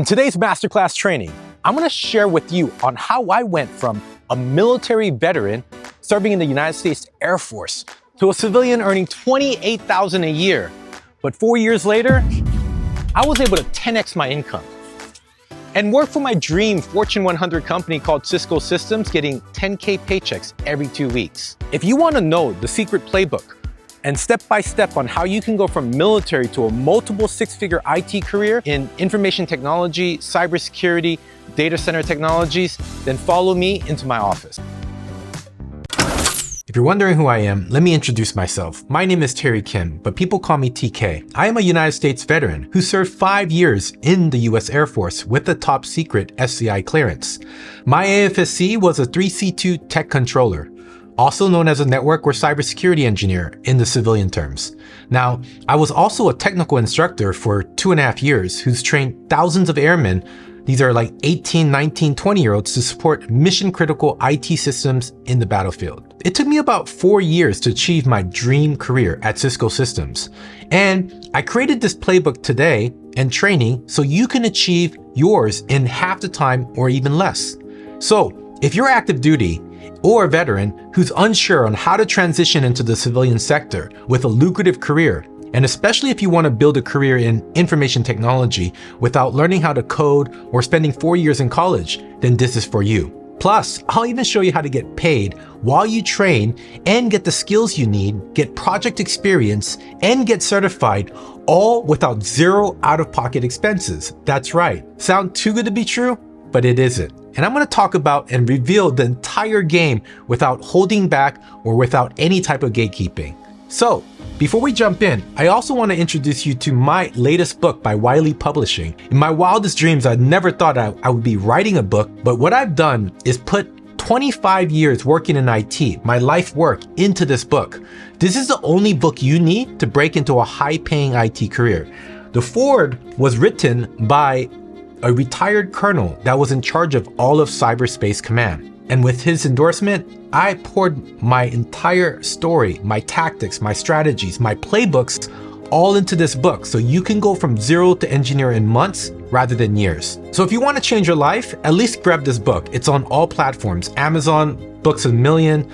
In today's masterclass training, I'm going to share with you on how I went from a military veteran serving in the United States Air Force to a civilian earning $28,000 a year. But 4 years later, I was able to 10x my income and work for my dream Fortune 100 company called Cisco Systems, getting 10K paychecks every 2 weeks. If you want to know the secret playbook and step-by-step on how you can go from military to a multiple six-figure IT career in information technology, cybersecurity, data center technologies, then follow me into my office. If you're wondering who I am, let me introduce myself. My name is Terry Kim, but people call me TK. I am a United States veteran who served 5 years in the US Air Force with a top secret SCI clearance. My AFSC was a 3C2 tech controller, also known as a network or cybersecurity engineer in the civilian terms. Now, I was also a technical instructor for 2.5 years who's trained thousands of airmen. These are like 18, 19, 20-year-olds to support mission-critical IT systems in the battlefield. It took me about 4 years to achieve my dream career at Cisco Systems. And I created this playbook today and training so you can achieve yours in half the time or even less. So if you're active duty or a veteran who's unsure on how to transition into the civilian sector with a lucrative career, and especially if you want to build a career in information technology without learning how to code or spending 4 years in college, then this is for you. Plus, I'll even show you how to get paid while you train and get the skills you need, get project experience, and get certified, all without zero out-of-pocket expenses. That's right. Sound too good to be true? But it isn't. And I'm going to talk about and reveal the entire game without holding back or without any type of gatekeeping. So, before we jump in, I also want to introduce you to my latest book by Wiley Publishing. In my wildest dreams, I never thought I would be writing a book, but what I've done is put 25 years working in IT, my life work, into this book. This is the only book you need to break into a high-paying IT career. The foreword was written by a retired colonel that was in charge of all of Cyberspace Command. And with his endorsement, I poured my entire story, my tactics, my strategies, my playbooks, all into this book so you can go from zero to engineer in months rather than years. So if you want to change your life, at least grab this book. It's on all platforms, Amazon, Books a Million,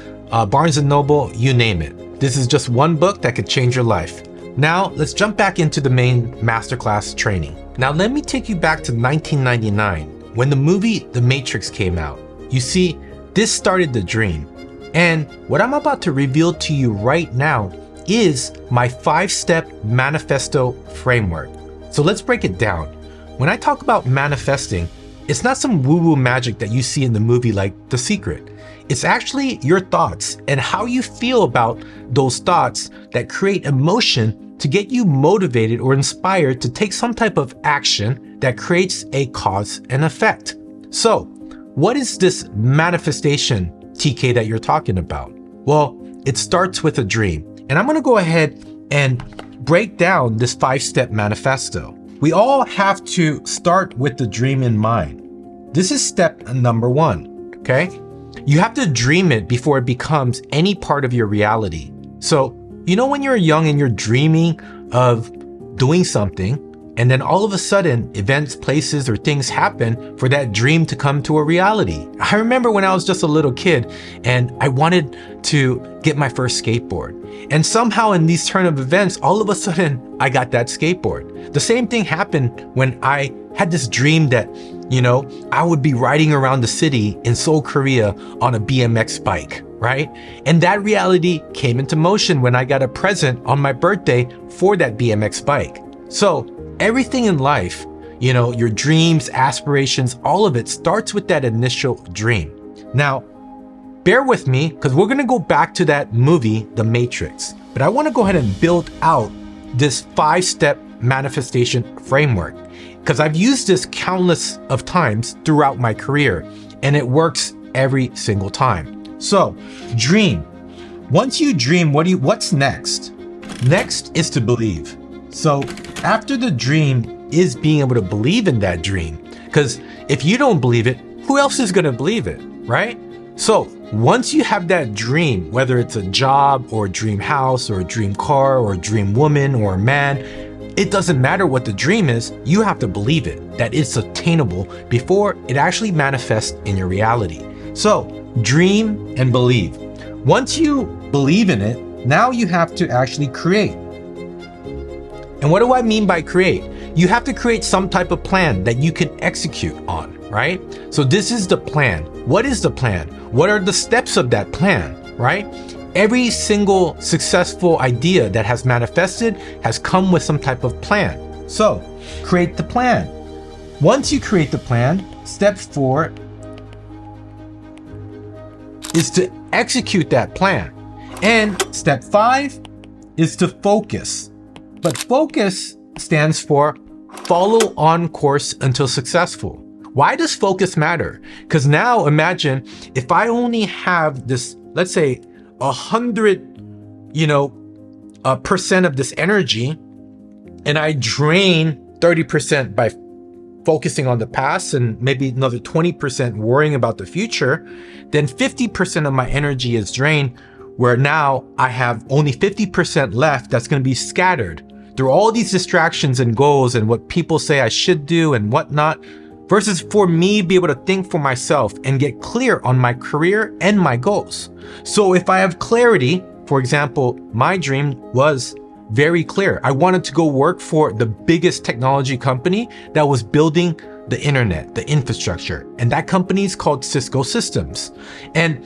Barnes & Noble, you name it. This is just one book that could change your life. Now, let's jump back into the main masterclass training. Now, let me take you back to 1999 when the movie The Matrix came out. You see, this started the dream. And what I'm about to reveal to you right now is my 5-step manifesto framework. So let's break it down. When I talk about manifesting, it's not some woo-woo magic that you see in the movie like The Secret. It's actually your thoughts and how you feel about those thoughts that create emotion to get you motivated or inspired to take some type of action that creates a cause and effect. So, what is this manifestation, TK, that you're talking about? Well, it starts with a dream. And I'm going to go ahead and break down this 5-step manifesto. We all have to start with the dream in mind. This is step number 1, okay? You have to dream it before it becomes any part of your reality. So, you know when you're young and you're dreaming of doing something, and then all of a sudden, events, places, or things happen for that dream to come to a reality. I remember when I was just a little kid and I wanted to get my first skateboard. And somehow in these turn of events, all of a sudden, I got that skateboard. The same thing happened when I had this dream that, you know, I would be riding around the city in Seoul, Korea on a BMX bike, right? And that reality came into motion when I got a present on my birthday for that BMX bike. So, everything in life, you know, your dreams, aspirations, all of it starts with that initial dream. Now, bear with me because we're going to go back to that movie, The Matrix. But I want to go ahead and build out this 5-step manifestation framework because I've used this countless of times throughout my career and it works every single time. So, dream. Once you dream, what's next? Next is to believe. So after the dream is being able to believe in that dream, because if you don't believe it, who else is going to believe it, right? So once you have that dream, whether it's a job or a dream house or a dream car or a dream woman or a man, It doesn't matter what the dream is, you have to believe it, that it's attainable before it actually manifests in your reality. So dream and believe. Once you believe in it, now you have to actually create. And what do I mean by create? You have to create some type of plan that you can execute on, right? So this is the plan. What is the plan? What are the steps of that plan, right? Every single successful idea that has manifested has come with some type of plan. So create the plan. Once you create the plan, step 4 is to execute that plan. And step 5 is to focus. But focus stands for follow on course until successful. Why does focus matter? Because now imagine if I only have this, let's say 100%, of this energy, and I drain 30% by focusing on the past and maybe another 20% worrying about the future, then 50% of my energy is drained, where now I have only 50% left that's going to be scattered through all these distractions and goals and what people say I should do and whatnot, versus for me be able to think for myself and get clear on my career and my goals. So if I have clarity, for example, my dream was very clear. I wanted to go work for the biggest technology company that was building the internet, the infrastructure, and that company is called Cisco Systems. And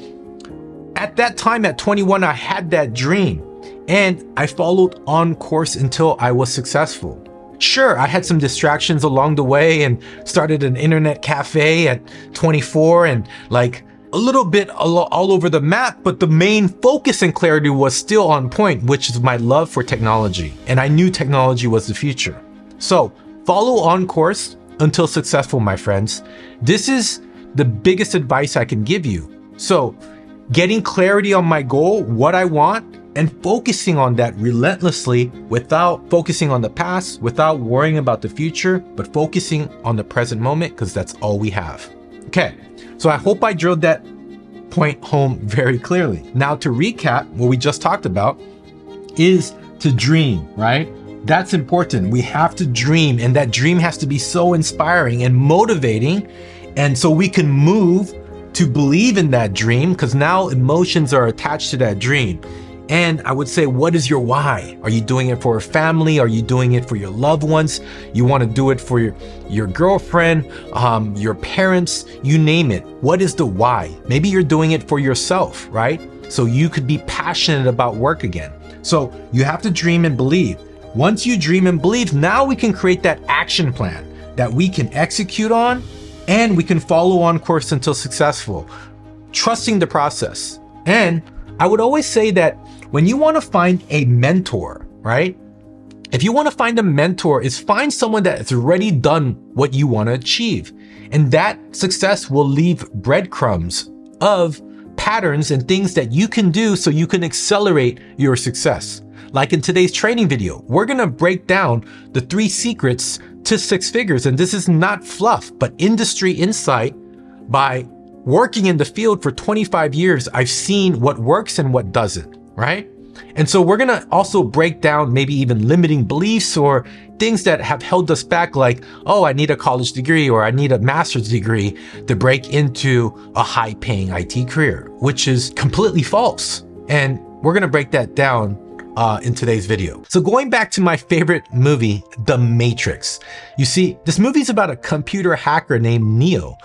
at that time, at 21, I had that dream and I followed on course until I was successful. Sure, I had some distractions along the way and started an internet cafe at 24 and like a little bit all over the map, but the main focus and clarity was still on point, which is my love for technology. And I knew technology was the future. So follow on course until successful, my friends. This is the biggest advice I can give you. So getting clarity on my goal, what I want, and focusing on that relentlessly without focusing on the past, without worrying about the future, but focusing on the present moment, because that's all we have. Okay, so I hope I drilled that point home very clearly. Now to recap, what we just talked about is to dream, right? That's important. We have to dream, and that dream has to be so inspiring and motivating, and so we can move to believe in that dream, because now emotions are attached to that dream. And I would say, what is your why? Are you doing it for a family? Are you doing it for your loved ones? You want to do it for your girlfriend, your parents, you name it. What is the why? Maybe you're doing it for yourself, right? So you could be passionate about work again. So you have to dream and believe. Once you dream and believe, now we can create that action plan that we can execute on, and we can follow on course until successful, trusting the process. And I would always say that when you want to find a mentor, right? If you want to find a mentor, is find someone that has already done what you want to achieve. And that success will leave breadcrumbs of patterns and things that you can do so you can accelerate your success. Like in today's training video, we're going to break down the 3 secrets to 6 figures. And this is not fluff, but industry insight. By working in the field for 25 years, I've seen what works and what doesn't, right? And so we're gonna also break down maybe even limiting beliefs or things that have held us back, like, oh, I need a college degree or I need a master's degree to break into a high-paying IT career, which is completely false. And we're gonna break that down in today's video. So going back to my favorite movie, The Matrix. You see, this movie is about a computer hacker named Neo,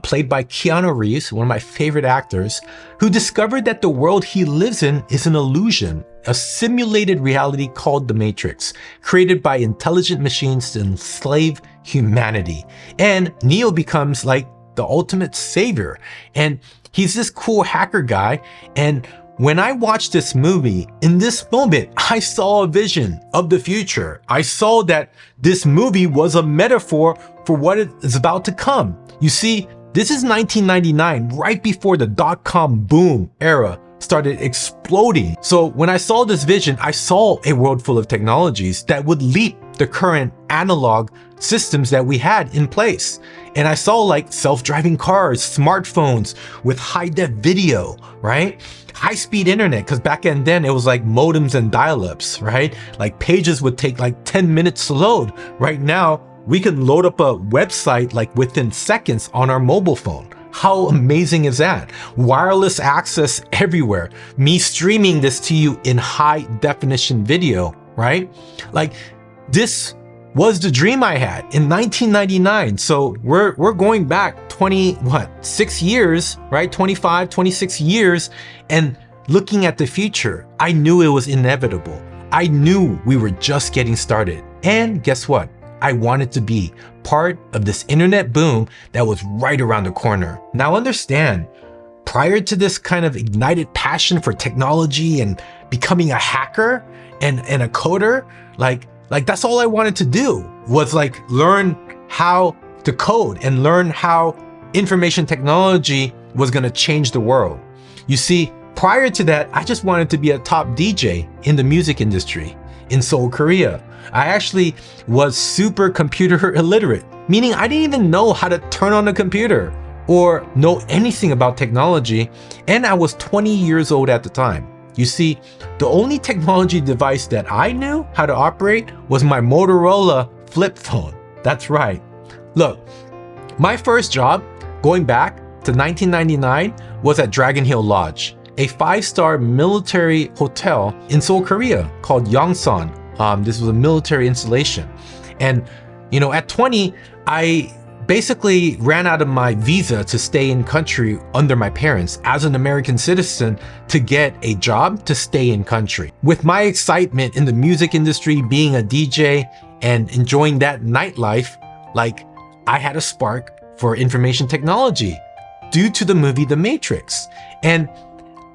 played by Keanu Reeves, one of my favorite actors, who discovered that the world he lives in is an illusion, a simulated reality called The Matrix, created by intelligent machines to enslave humanity. And Neo becomes like the ultimate savior. And he's this cool hacker guy. And when I watched this movie, in this moment, I saw a vision of the future. I saw that this movie was a metaphor for what is about to come. You see, this is 1999, right before the dot-com boom era started exploding. So when I saw this vision, I saw a world full of technologies that would leap the current analog systems that we had in place. And I saw like self-driving cars, smartphones with high-def video, right? High-speed internet, because back then it was like modems and dial-ups, right? Like pages would take like 10 minutes to load. Right now, we can load up a website like within seconds on our mobile phone. How amazing is that? Wireless access everywhere. Me streaming this to you in high definition video, right? Like this was the dream I had in 1999. So we're going back 6 years, right? 25, 26 years, and looking at the future. I knew it was inevitable. I knew we were just getting started. And guess what? I wanted to be part of this internet boom that was right around the corner. Now understand, prior to this kind of ignited passion for technology and becoming a hacker and a coder, like that's all I wanted to do was like learn how to code and learn how information technology was gonna change the world. You see, prior to that, I just wanted to be a top DJ in the music industry in Seoul, Korea. I actually was super computer illiterate, meaning I didn't even know how to turn on a computer or know anything about technology, and I was 20 years old at the time. You see, the only technology device that I knew how to operate was my Motorola flip phone. That's right. Look, my first job, going back to 1999, was at Dragon Hill Lodge, a 5-star military hotel in Seoul, Korea called Yongsan. This was a military installation. And, you know, at 20, I basically ran out of my visa to stay in country under my parents as an American citizen to get a job to stay in country. With my excitement in the music industry, being a DJ and enjoying that nightlife, like I had a spark for information technology due to the movie The Matrix. And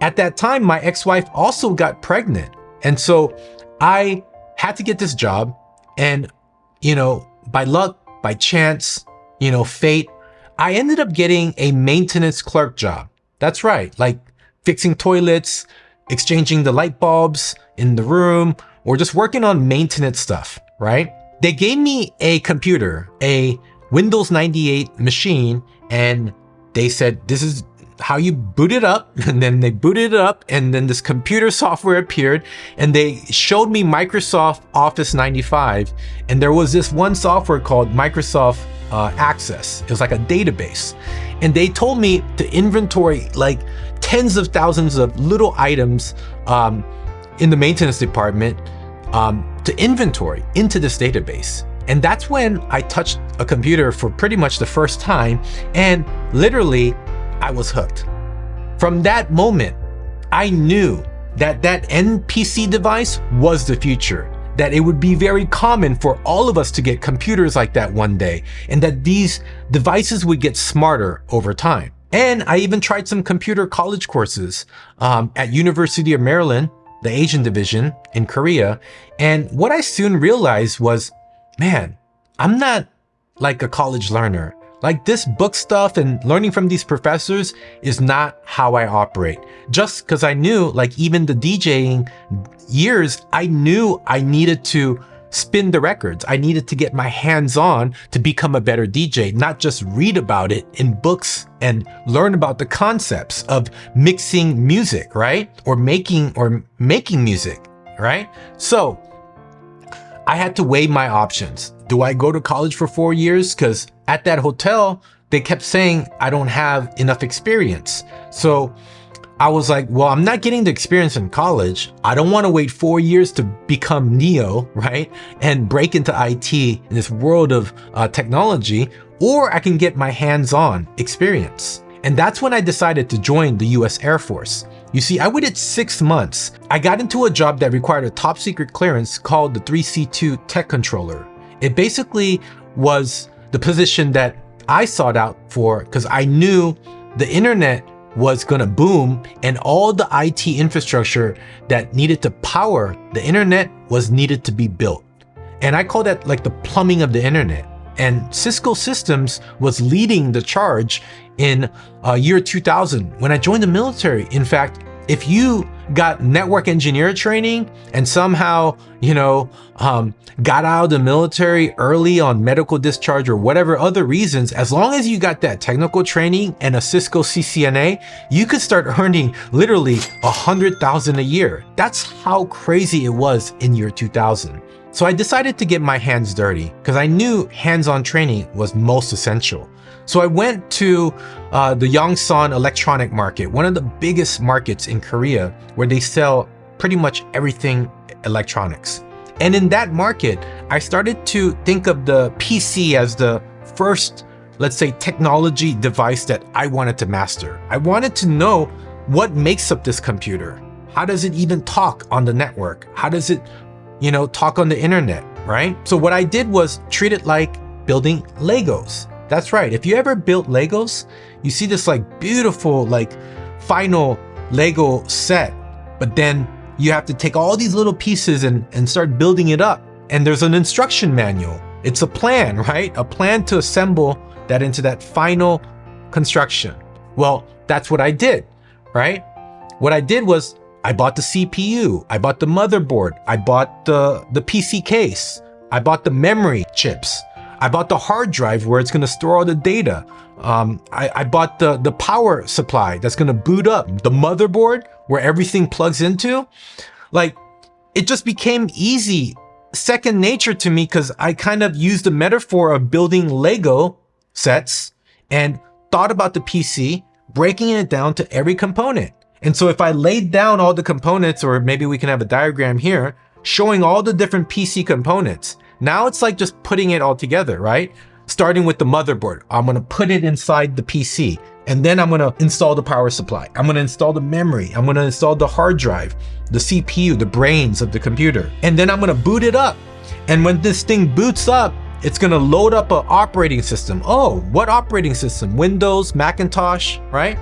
at that time, my ex-wife also got pregnant. And so I had to get this job, and, you know, by luck, by chance, you know, fate, I ended up getting a maintenance clerk job. That's right, like fixing toilets, exchanging the light bulbs in the room, or just working on maintenance stuff, right? They gave me a computer, a Windows 98 machine, and they said, this is how you boot it up. And then they booted it up, and then this computer software appeared, and they showed me Microsoft Office 95. And there was this one software called Microsoft Access. It was like a database. And they told me to inventory like tens of thousands of little items in the maintenance department to inventory into this database. And that's when I touched a computer for pretty much the first time, and literally I was hooked. From that moment, I knew that that NPC device was the future, that it would be very common for all of us to get computers like that one day, and that these devices would get smarter over time. And I even tried some computer college courses at University of Maryland, the Asian division in Korea. And what I soon realized was, man, I'm not like a college learner. Like this book stuff and learning from these professors is not how I operate. Just because I knew, like even the DJing years, I knew I needed to spin the records. I needed to get my hands on to become a better DJ, not just read about it in books and learn about the concepts of mixing music, right? Or making music, right? So I had to weigh my options. Do I go to college for 4 years? Because at that hotel, they kept saying I don't have enough experience. So I was like, well, I'm not getting the experience in college. I don't want to wait 4 years to become Neo, right? And break into IT in this world of technology, or I can get my hands-on experience. And that's when I decided to join the US Air Force. You see, I waited 6 months. I got into a job that required a top secret clearance called the 3C2 Tech Controller. It basically was the position that I sought out for because I knew the internet was gonna boom and all the IT infrastructure that needed to power the internet was needed to be built. And I call that like the plumbing of the internet. And Cisco Systems was leading the charge in year 2000 when I joined the military. In fact, if you got network engineer training and somehow, got out of the military early on medical discharge or whatever other reasons, as long as you got that technical training and a Cisco CCNA, you could start earning literally $100,000 a year. That's how crazy it was in year 2000. So I decided to get my hands dirty because I knew hands-on training was most essential. So I went to the Yongsan electronic market, one of the biggest markets in Korea, where they sell pretty much everything electronics. And in that market, I started to think of the PC as the first, let's say, technology device that I wanted to master. I wanted to know what makes up this computer. How does it even talk on the network? How does it, talk on the internet, right? So what I did was treat it like building Legos. That's right. If you ever built Legos, you see this beautiful, final Lego set, but then you have to take all these little pieces and start building it up. And there's an instruction manual. It's a plan, right? A plan to assemble that into that final construction. Well, that's what I did, right? What I did was I bought the CPU, I bought the motherboard, I bought the PC case, I bought the memory chips, I bought the hard drive where it's going to store all the data. I bought the power supply that's going to boot up, the motherboard where everything plugs into. It just became easy, second nature to me, because I kind of used the metaphor of building Lego sets and thought about the PC, breaking it down to every component. And so if I laid down all the components, or maybe we can have a diagram here showing all the different PC components. Now it's like just putting it all together, right? Starting with the motherboard, I'm gonna put it inside the PC, and then I'm gonna install the power supply. I'm gonna install the memory. I'm gonna install the hard drive, the CPU, the brains of the computer. And then I'm gonna boot it up. And when this thing boots up, it's gonna load up an operating system. Oh, what operating system? Windows, Macintosh, right?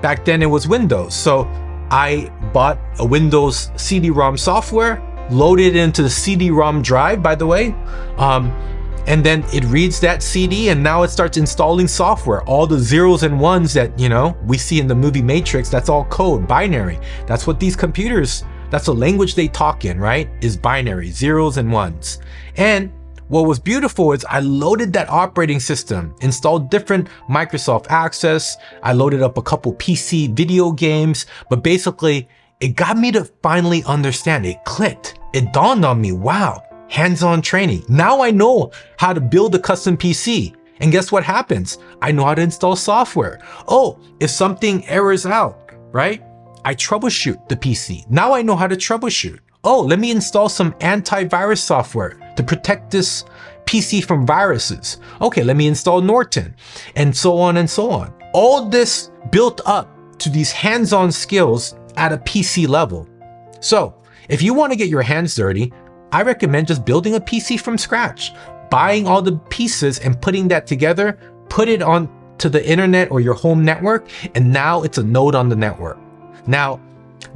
Back then it was Windows. So I bought a Windows CD-ROM software, loaded it into the CD-ROM drive, by the way. And then it reads that CD, and now it starts installing software. All the zeros and ones that, we see in the movie Matrix, that's all code, binary. That's what these computers, that's the language they talk in, right? Is binary, zeros and ones. And what was beautiful is I loaded that operating system, installed different Microsoft Access. I loaded up a couple PC video games, but basically it got me to finally understand. It clicked. It dawned on me, wow, hands-on training. Now I know how to build a custom PC. And guess what happens? I know how to install software. Oh, if something errors out, right? I troubleshoot the PC. Now I know how to troubleshoot. Oh, let me install some antivirus software to protect this PC from viruses. Okay, let me install Norton, and so on and so on. All this built up to these hands-on skills at a PC level. So if you want to get your hands dirty, I recommend just building a PC from scratch, buying all the pieces and putting that together, put it on to the internet or your home network, and now it's a node on the network. Now,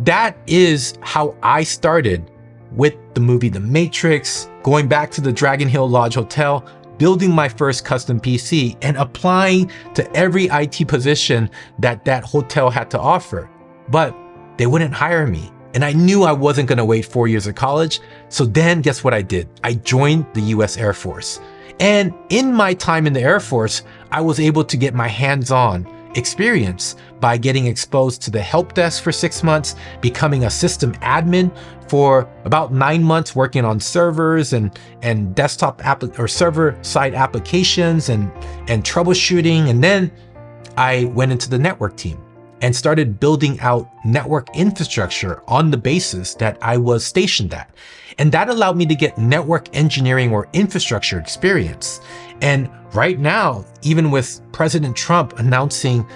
that is how I started with the movie The Matrix, going back to the Dragon Hill Lodge Hotel, building my first custom PC and applying to every IT position that that hotel had to offer. But they wouldn't hire me. And I knew I wasn't gonna wait 4 years of college. So then guess what I did? I joined the US Air Force. And in my time in the Air Force, I was able to get my hands-on experience by getting exposed to the help desk for 6 months, becoming a system admin for about 9 months, working on servers and desktop or server side applications and troubleshooting. And then I went into the network team and started building out network infrastructure on the bases that I was stationed at. And that allowed me to get network engineering or infrastructure experience. And right now, even with President Trump announcing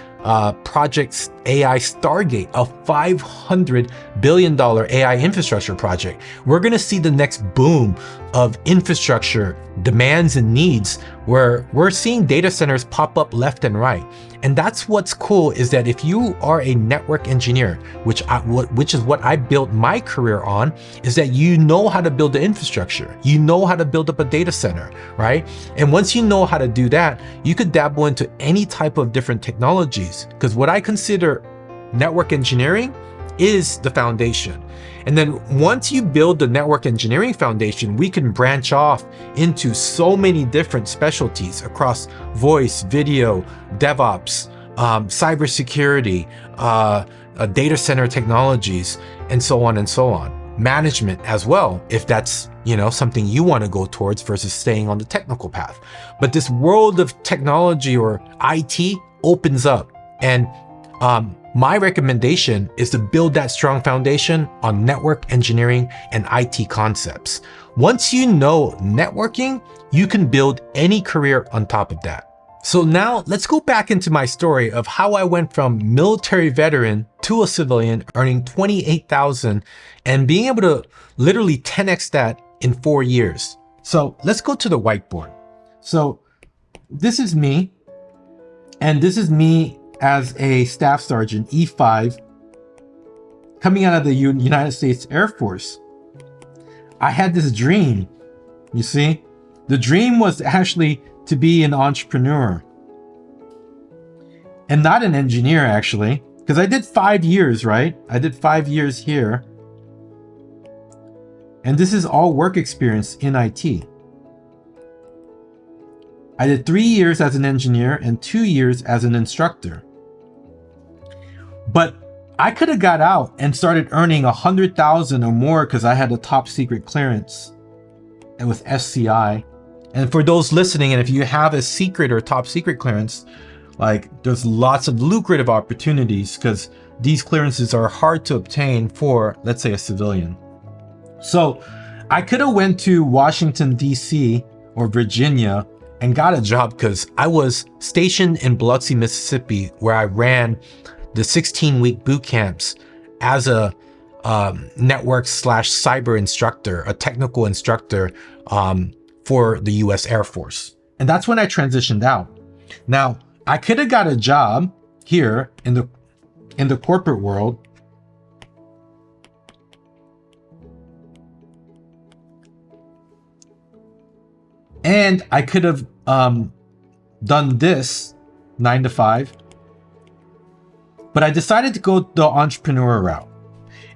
Project AI Stargate, a $500 billion AI infrastructure project, we're gonna see the next boom of infrastructure demands and needs, where we're seeing data centers pop up left and right. And that's what's cool, is that if you are a network engineer, which is what I built my career on, is that you know how to build the infrastructure. You know how to build up a data center, right? And once you know how to do that, you could dabble into any type of different technologies. Because what I consider network engineering is the foundation. And then once you build the network engineering foundation, we can branch off into so many different specialties across voice, video, DevOps, cybersecurity, data center technologies, and so on and so on. Management as well, if that's, you know, something you want to go towards versus staying on the technical path. But this world of technology or IT opens up, and my recommendation is to build that strong foundation on network engineering and IT concepts. Once you know networking, you can build any career on top of that. So now let's go back into my story of how I went from military veteran to a civilian earning $28,000 and being able to literally 10x that in 4 years. So let's go to the whiteboard. So this is me, and this is me as a staff sergeant, E5, coming out of the United States Air Force. I had this dream, you see? The dream was actually to be an entrepreneur. And not an engineer, actually, because I did 5 years, right? I did 5 years here. And this is all work experience in IT. I did 3 years as an engineer and 2 years as an instructor. But I could have got out and started earning $100,000 or more because I had a top secret clearance and with SCI. And for those listening, and if you have a secret or top secret clearance, like there's lots of lucrative opportunities because these clearances are hard to obtain for, let's say, a civilian. So I could have went to Washington, DC or Virginia and got a job because I was stationed in Biloxi, Mississippi, where I ran the 16-week boot camps as a network/cyber instructor, a technical instructor for the US Air Force. And that's when I transitioned out. Now, I could have got a job here in the corporate world. And I could have done this 9 to 5. But I decided to go the entrepreneur route.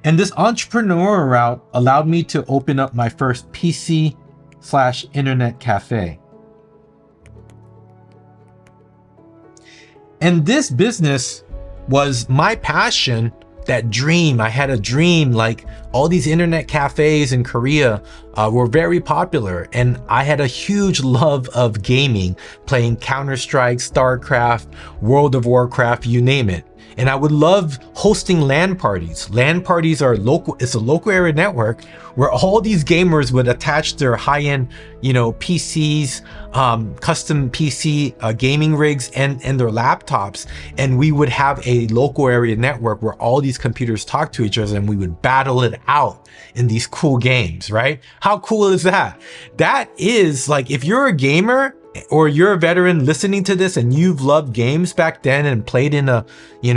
And this entrepreneur route allowed me to open up my first PC/internet cafe. And this business was my passion, that dream. I had a dream, like all these internet cafes in Korea were very popular. And I had a huge love of gaming, playing Counter-Strike, StarCraft, World of Warcraft, you name it. And I would love hosting LAN parties. LAN parties are local, it's a local area network where all these gamers would attach their high-end, PCs, custom PC gaming rigs and their laptops. And we would have a local area network where all these computers talk to each other and we would battle it out in these cool games, right? How cool is that? That is like, if you're a gamer, or you're a veteran listening to this and you've loved games back then and played in a, in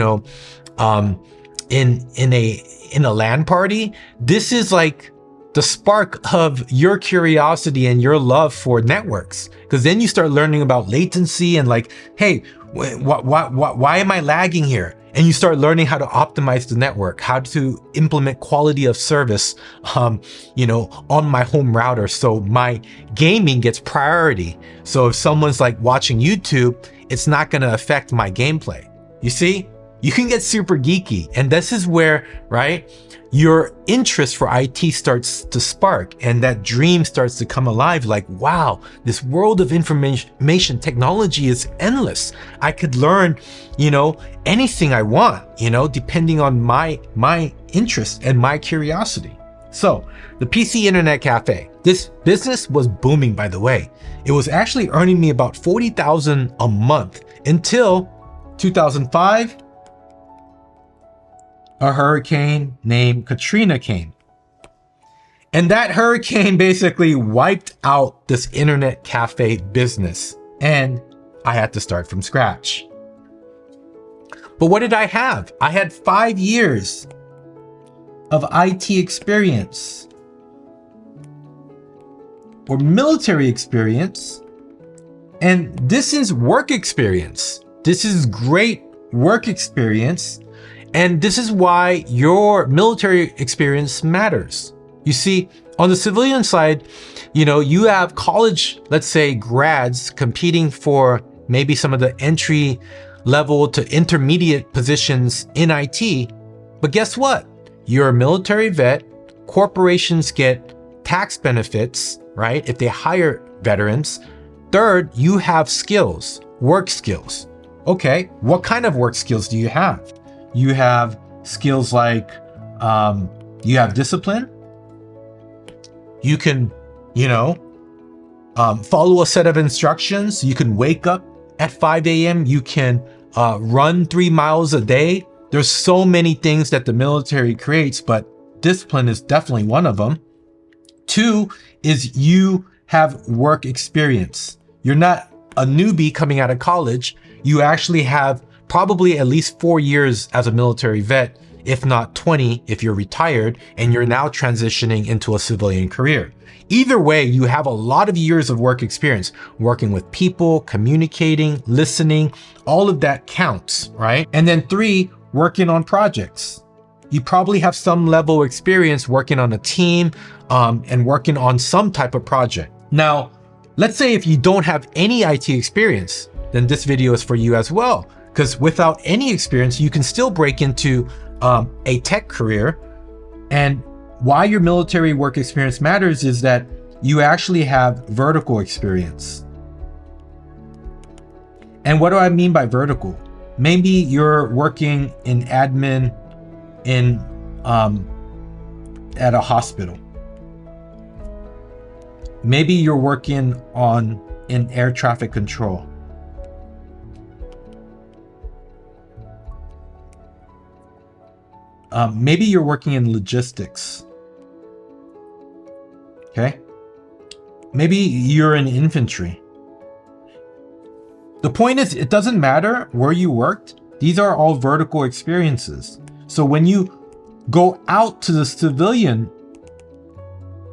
a LAN party, this is like the spark of your curiosity and your love for networks. Because then you start learning about latency and like, hey, why am I lagging here? And you start learning how to optimize the network, how to implement quality of service, on my home router. So my gaming gets priority. So if someone's like watching YouTube, it's not going to affect my gameplay. You see, you can get super geeky. And this is where, right, your interest for IT starts to spark and that dream starts to come alive. Like, wow, this world of information technology is endless. I could learn, anything I want, depending on my interest and my curiosity. So the PC Internet Cafe, this business was booming, by the way. It was actually earning me about $40,000 a month until 2005. A hurricane named Katrina came. And that hurricane basically wiped out this internet cafe business. And I had to start from scratch. But what did I have? I had 5 years of IT experience or military experience. And this is work experience. This is great work experience. And this is why your military experience matters. You see, on the civilian side, you have college, let's say grads competing for maybe some of the entry level to intermediate positions in IT. But guess what? You're a military vet. Corporations get tax benefits, right? If they hire veterans. Third, you have skills, work skills. Okay, what kind of work skills do you have? You have skills like you have discipline. You can, follow a set of instructions. You can wake up at 5 a.m. You can run 3 miles a day. There's so many things that the military creates, but discipline is definitely one of them. 2 is you have work experience. You're not a newbie coming out of college. You actually have probably at least 4 years as a military vet, if not 20 if you're retired and you're now transitioning into a civilian career. Either way, you have a lot of years of work experience, working with people, communicating, listening, all of that counts, right? And then 3, working on projects. You probably have some level of experience working on a team and working on some type of project. Now, let's say if you don't have any IT experience, then this video is for you as well. Because without any experience, you can still break into a tech career. And why your military work experience matters is that you actually have vertical experience. And what do I mean by vertical? Maybe you're working in admin at a hospital. Maybe you're working in air traffic control. Maybe you're working in logistics. Okay. Maybe you're in infantry. The point is, it doesn't matter where you worked. These are all vertical experiences. So when you go out to the civilian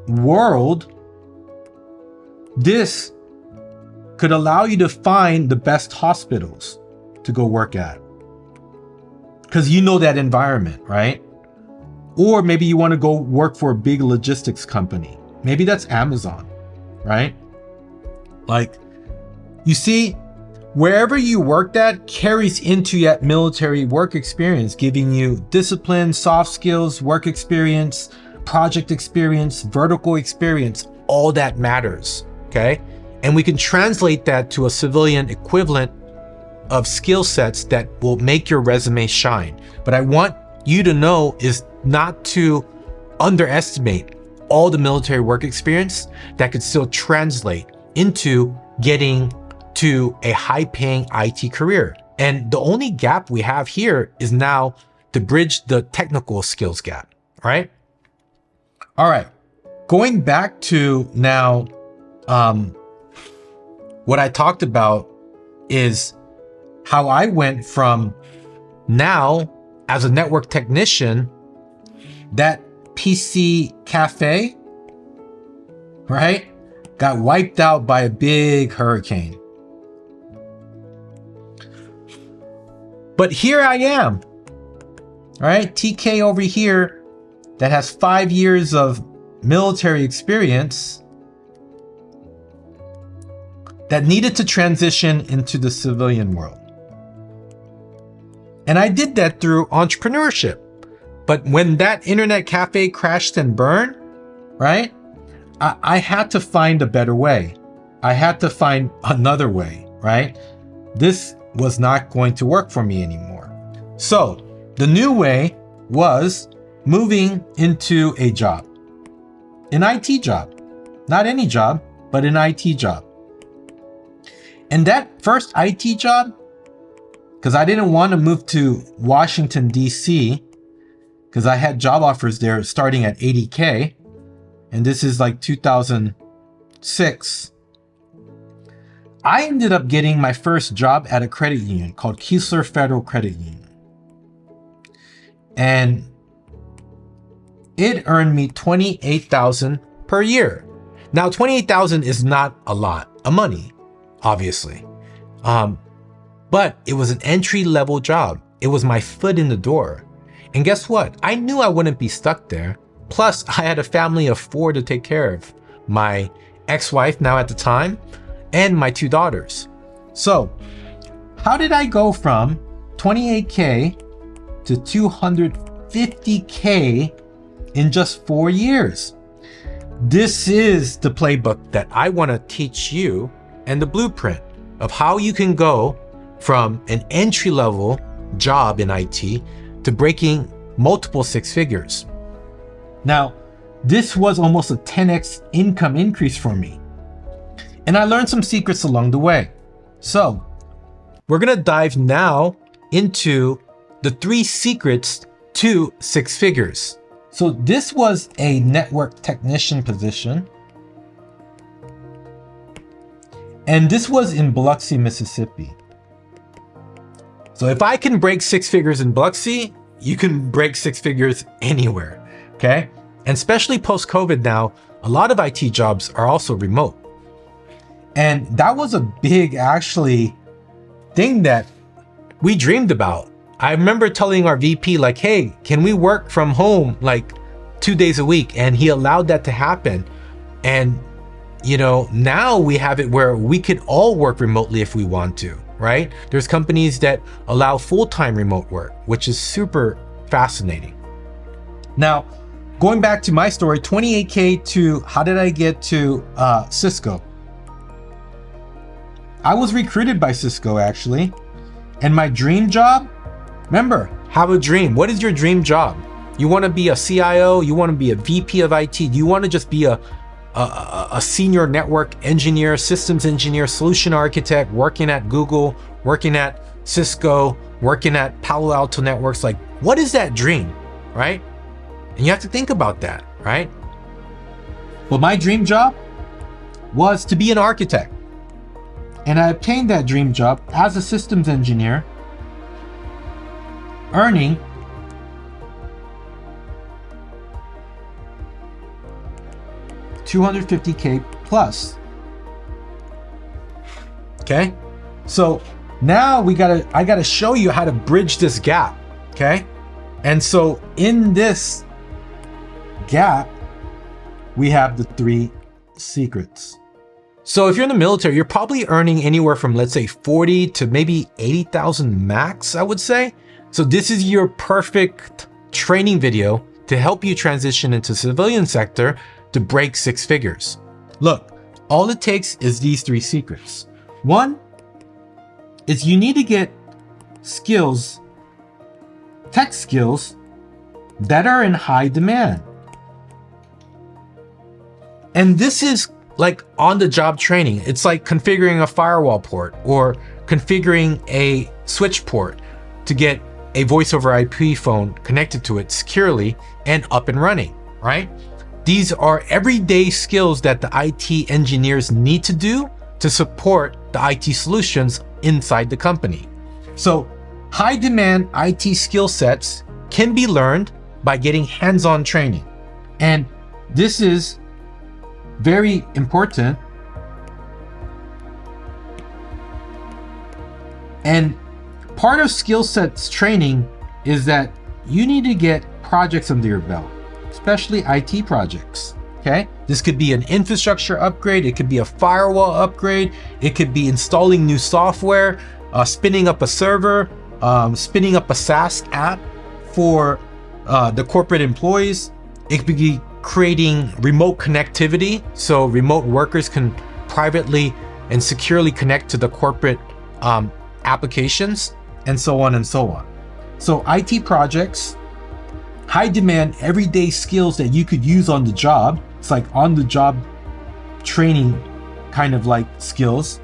world, this could allow you to find the best hospitals to go work at. Because you know that environment, right? Or maybe you want to go work for a big logistics company. Maybe that's Amazon, right? Like, you see, wherever you worked at carries into that military work experience, giving you discipline, soft skills, work experience, project experience, vertical experience, all that matters, okay? And we can translate that to a civilian equivalent of skill sets that will make your resume shine. But I want you to know is not to underestimate all the military work experience that could still translate into getting to a high-paying IT career. And the only gap we have here is now to bridge the technical skills gap, right? All right, going back to now, what I talked about is how I went from now as a network technician, that PC cafe, right, got wiped out by a big hurricane. But here I am, right? TK over here that has 5 years of military experience that needed to transition into the civilian world. And I did that through entrepreneurship. But when that internet cafe crashed and burned, right, I had to find a better way. I had to find another way, right? This was not going to work for me anymore. So the new way was moving into a job, an IT job, not any job, but an IT job. And that first IT job, because I didn't want to move to Washington, D.C., because I had job offers there starting at $80K. And this is like 2006. I ended up getting my first job at a credit union called Keesler Federal Credit Union. And it earned me $28,000 per year. Now, $28,000 is not a lot of money, obviously. But it was an entry-level job. It was my foot in the door. And guess what? I knew I wouldn't be stuck there. Plus, I had a family of 4 to take care of. My ex-wife now at the time, and my 2 daughters. So, how did I go from 28K to 250K in just 4 years? This is the playbook that I want to teach you, and the blueprint of how you can go from an entry-level job in IT to breaking multiple 6 figures. Now, this was almost a 10x income increase for me. And I learned some secrets along the way. So, we're gonna dive now into the 3 secrets to 6 figures. So this was a network technician position. And this was in Biloxi, Mississippi. So if I can break 6 figures in Biloxi, you can break 6 figures anywhere, okay? And especially post-COVID now, a lot of IT jobs are also remote. And that was a big, actually, thing that we dreamed about. I remember telling our VP, like, hey, can we work from home like 2 days a week? And he allowed that to happen. And, you know, now we have it where we could all work remotely if we want to, right? There's companies that allow full-time remote work, which is super fascinating. Now, going back to my story, 28K to how did I get to Cisco? I was recruited by Cisco actually. And my dream job, remember, have a dream. What is your dream job? You want to be a CIO? You want to be a VP of IT? Do you want to just be a senior network engineer, systems engineer, solution architect, working at Google, working at Cisco, working at Palo Alto Networks? Like, what is that dream, right? And you have to think about that, right? Well, my dream job was to be an architect. And I obtained that dream job as a systems engineer, earning $250K plus. Okay? So now I gotta show you how to bridge this gap. Okay? And so in this gap, we have the 3 secrets. So if you're in the military, you're probably earning anywhere from, let's say, 40 to maybe 80,000 max, I would say. So this is your perfect training video to help you transition into civilian sector to break 6 figures. Look, all it takes is these 3 secrets. 1 is you need to get skills, tech skills that are in high demand. And this is like on-the-job training. It's like configuring a firewall port or configuring a switch port to get a voice over IP phone connected to it securely and up and running, right? These are everyday skills that the IT engineers need to do to support the IT solutions inside the company. So high demand IT skill sets can be learned by getting hands-on training. And this is very important. And part of skill sets training is that you need to get projects under your belt, especially IT projects. Okay, this could be an infrastructure upgrade, it could be a firewall upgrade, it could be installing new software, spinning up a server, spinning up a SaaS app for the corporate employees. It could be creating remote connectivity so remote workers can privately and securely connect to the corporate applications, and so on and so on. So IT projects, high demand everyday skills that you could use on the job. It's like on the job training kind of like skills.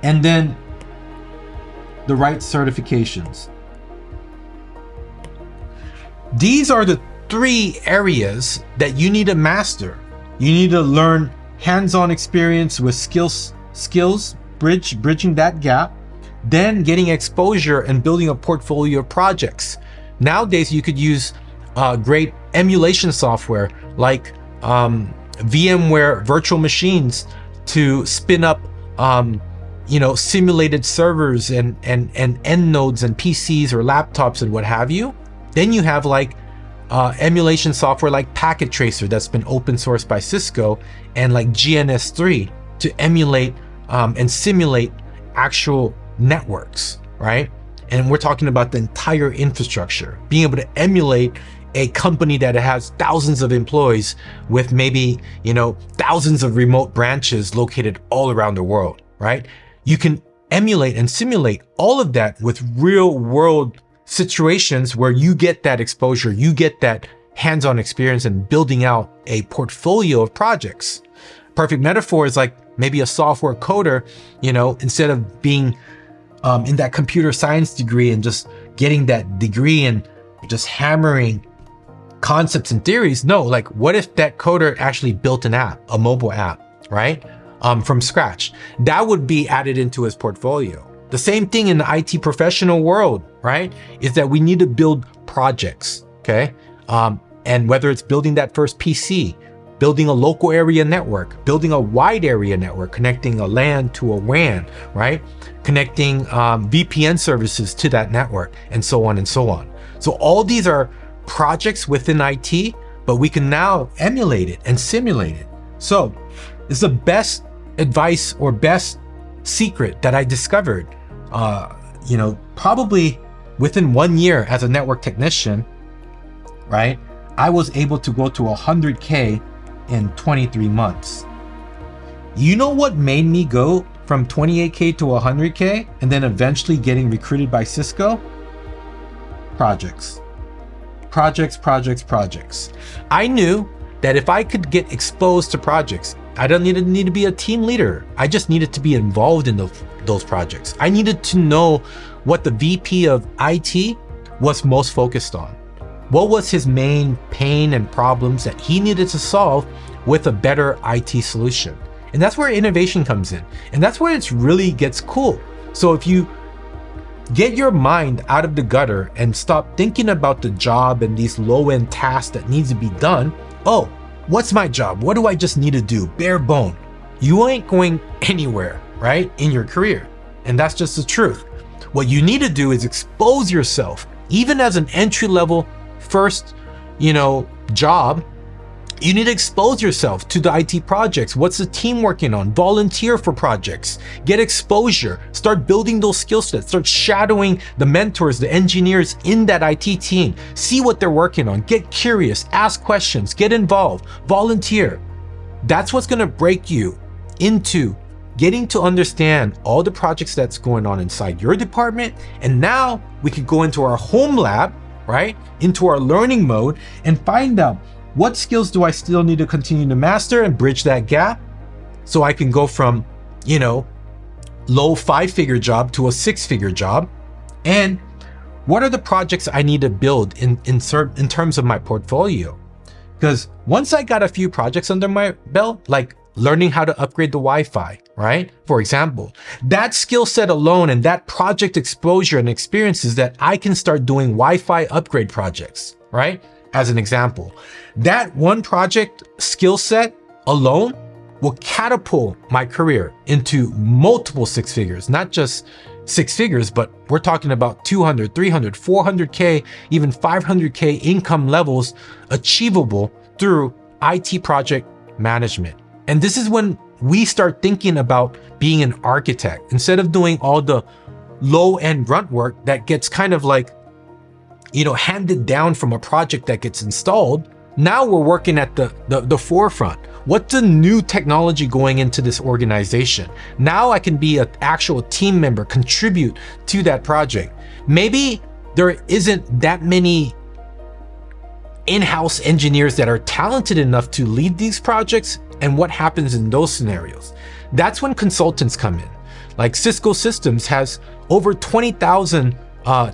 And then the right certifications. These are the 3 areas that you need to master. You need to learn hands-on experience with skills, bridging that gap, then getting exposure and building a portfolio of projects. Nowadays, you could use great emulation software like VMware virtual machines to spin up simulated servers and end nodes and PCs or laptops and what have you. Then you have like emulation software like Packet Tracer that's been open sourced by Cisco, and like GNS3 to emulate and simulate actual networks, right? And we're talking about the entire infrastructure, being able to emulate a company that has thousands of employees with maybe, thousands of remote branches located all around the world, right? You can emulate and simulate all of that with real world situations where you get that exposure, you get that hands-on experience in building out a portfolio of projects. Perfect metaphor is like maybe a software coder, instead of being in that computer science degree and just getting that degree and just hammering concepts and theories. No, like what if that coder actually built an app, a mobile app, right? From scratch. That would be added into his portfolio. The same thing in the IT professional world, right? Is that we need to build projects, okay? And whether it's building that first PC, building a local area network, building a wide area network, connecting a LAN to a WAN, right? Connecting VPN services to that network, and so on and so on. So all these are projects within IT, but we can now emulate it and simulate it. So it's the best advice or best secret that I discovered, probably within 1 year as a network technician, right? I was able to go to 100K in 23 months. You know what made me go from 28K to 100K and then eventually getting recruited by Cisco? Projects. I knew that if I could get exposed to projects, I don't need to be a team leader. I just needed to be involved in those projects. I needed to know what the VP of IT was most focused on. What was his main pain and problems that he needed to solve with a better IT solution? And that's where innovation comes in. And that's where it really gets cool. So if you get your mind out of the gutter and stop thinking about the job and these low-end tasks that needs to be done, oh, what's my job? What do I just need to do? Bare bone. You ain't going anywhere, right? In your career. And that's just the truth. What you need to do is expose yourself, even as an entry-level first, job. You need to expose yourself to the IT projects. What's the team working on? Volunteer for projects. Get exposure. Start building those skill sets. Start shadowing the mentors, the engineers in that IT team. See what they're working on. Get curious. Ask questions. Get involved. Volunteer. That's what's going to break you into getting to understand all the projects that's going on inside your department. And now we could go into our home lab, right? Into our learning mode and find out what skills do I still need to continue to master and bridge that gap so I can go from, low 5-figure job to a 6-figure job? And what are the projects I need to build in terms of my portfolio? Because once I got a few projects under my belt, like learning how to upgrade the Wi-Fi, right? For example, that skill set alone and that project exposure and experiences that I can start doing Wi-Fi upgrade projects, right? As an example, that one project skill set alone will catapult my career into multiple 6 figures, not just 6 figures, but we're talking about 200, 300, 400K, even 500K income levels achievable through IT project management. And this is when we start thinking about being an architect instead of doing all the low-end grunt work that gets kind of like, handed down from a project that gets installed. Now we're working at the forefront. What's the new technology going into this organization? Now I can be an actual team member, contribute to that project. Maybe there isn't that many in-house engineers that are talented enough to lead these projects. And what happens in those scenarios? That's when consultants come in. Like Cisco Systems has over 20,000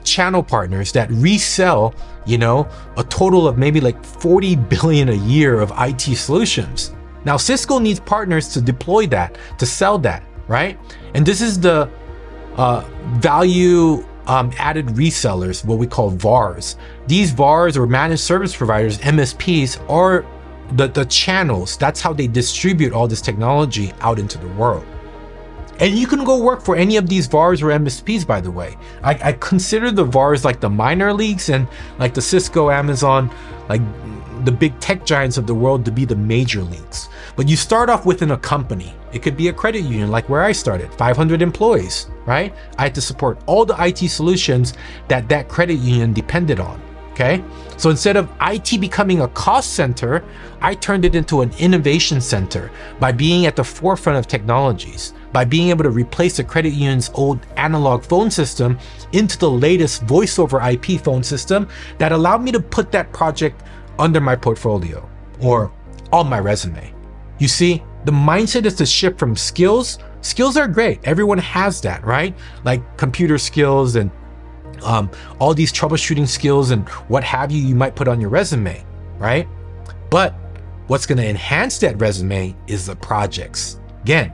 channel partners that resell, a total of maybe like 40 billion a year of IT solutions. Now Cisco needs partners to deploy that, to sell that, right? And this is the value added resellers, what we call VARs. These VARs, or managed service providers, MSPs, are the channels. That's how they distribute all this technology out into the world. And you can go work for any of these VARs or MSPs, by the way. I consider the VARs like the minor leagues, and like the Cisco, Amazon, like the big tech giants of the world to be the major leagues. But you start off within a company. It could be a credit union like where I started, 500 employees, right? I had to support all the IT solutions that that credit union depended on, okay? So instead of IT becoming a cost center, I turned it into an innovation center by being at the forefront of technologies, by being able to replace the credit union's old analog phone system into the latest voice over IP phone system that allowed me to put that project under my portfolio or on my resume. You see, the mindset is to shift from skills. Skills are great. Everyone has that, right? Like computer skills and all these troubleshooting skills and what have you might put on your resume, right? But what's going to enhance that resume is the projects. Again,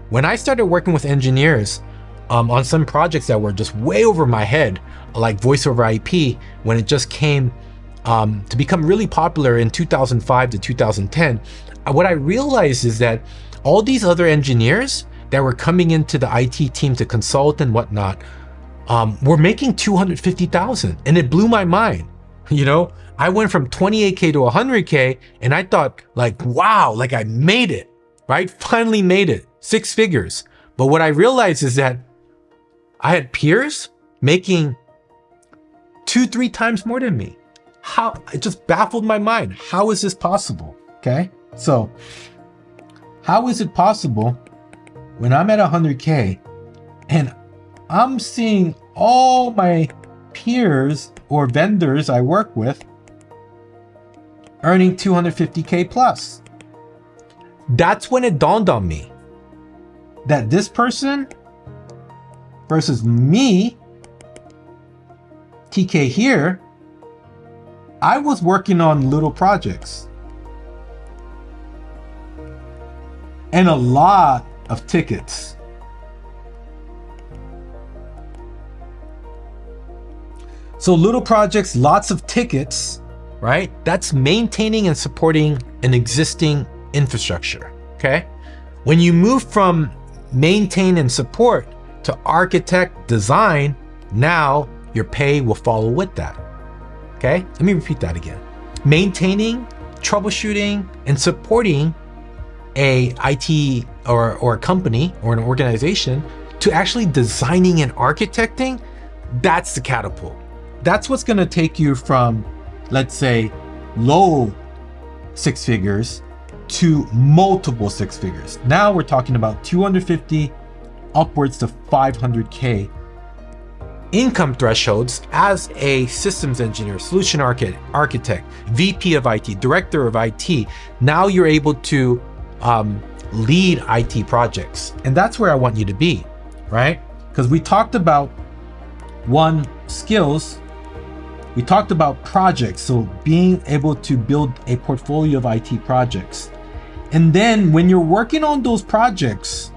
when I started working with engineers on some projects that were just way over my head, like voice over IP, when it just came to become really popular in 2005 to 2010, what I realized is that all these other engineers that were coming into the IT team to consult and whatnot were making 250,000, and it blew my mind. You know, I went from 28K to 100K, and I thought like, wow, like I made it, right? Finally made it, 6 figures. But what I realized is that I had peers making 2-3 times more than me. How? It just baffled my mind. How is this possible? Okay, so how is it possible when I'm at 100K and I'm seeing all my peers or vendors I work with earning 250K plus? That's when it dawned on me that this person versus me, TK here, I was working on little projects and a lot of tickets. So little projects, lots of tickets, right? That's maintaining and supporting an existing infrastructure, okay? When you move from maintain and support to architect, design, now your pay will follow with that. Okay, let me repeat that again. Maintaining, troubleshooting, and supporting a IT or a company or an organization to actually designing and architecting, that's the catapult. That's what's gonna take you from, let's say, low 6 figures to multiple 6 figures. Now we're talking about 250 upwards to 500K income thresholds as a systems engineer, solution architect, VP of IT, director of IT. Now you're able to lead IT projects. And that's where I want you to be, right? Because we talked about skills, we talked about projects. So being able to build a portfolio of IT projects. And then when you're working on those projects,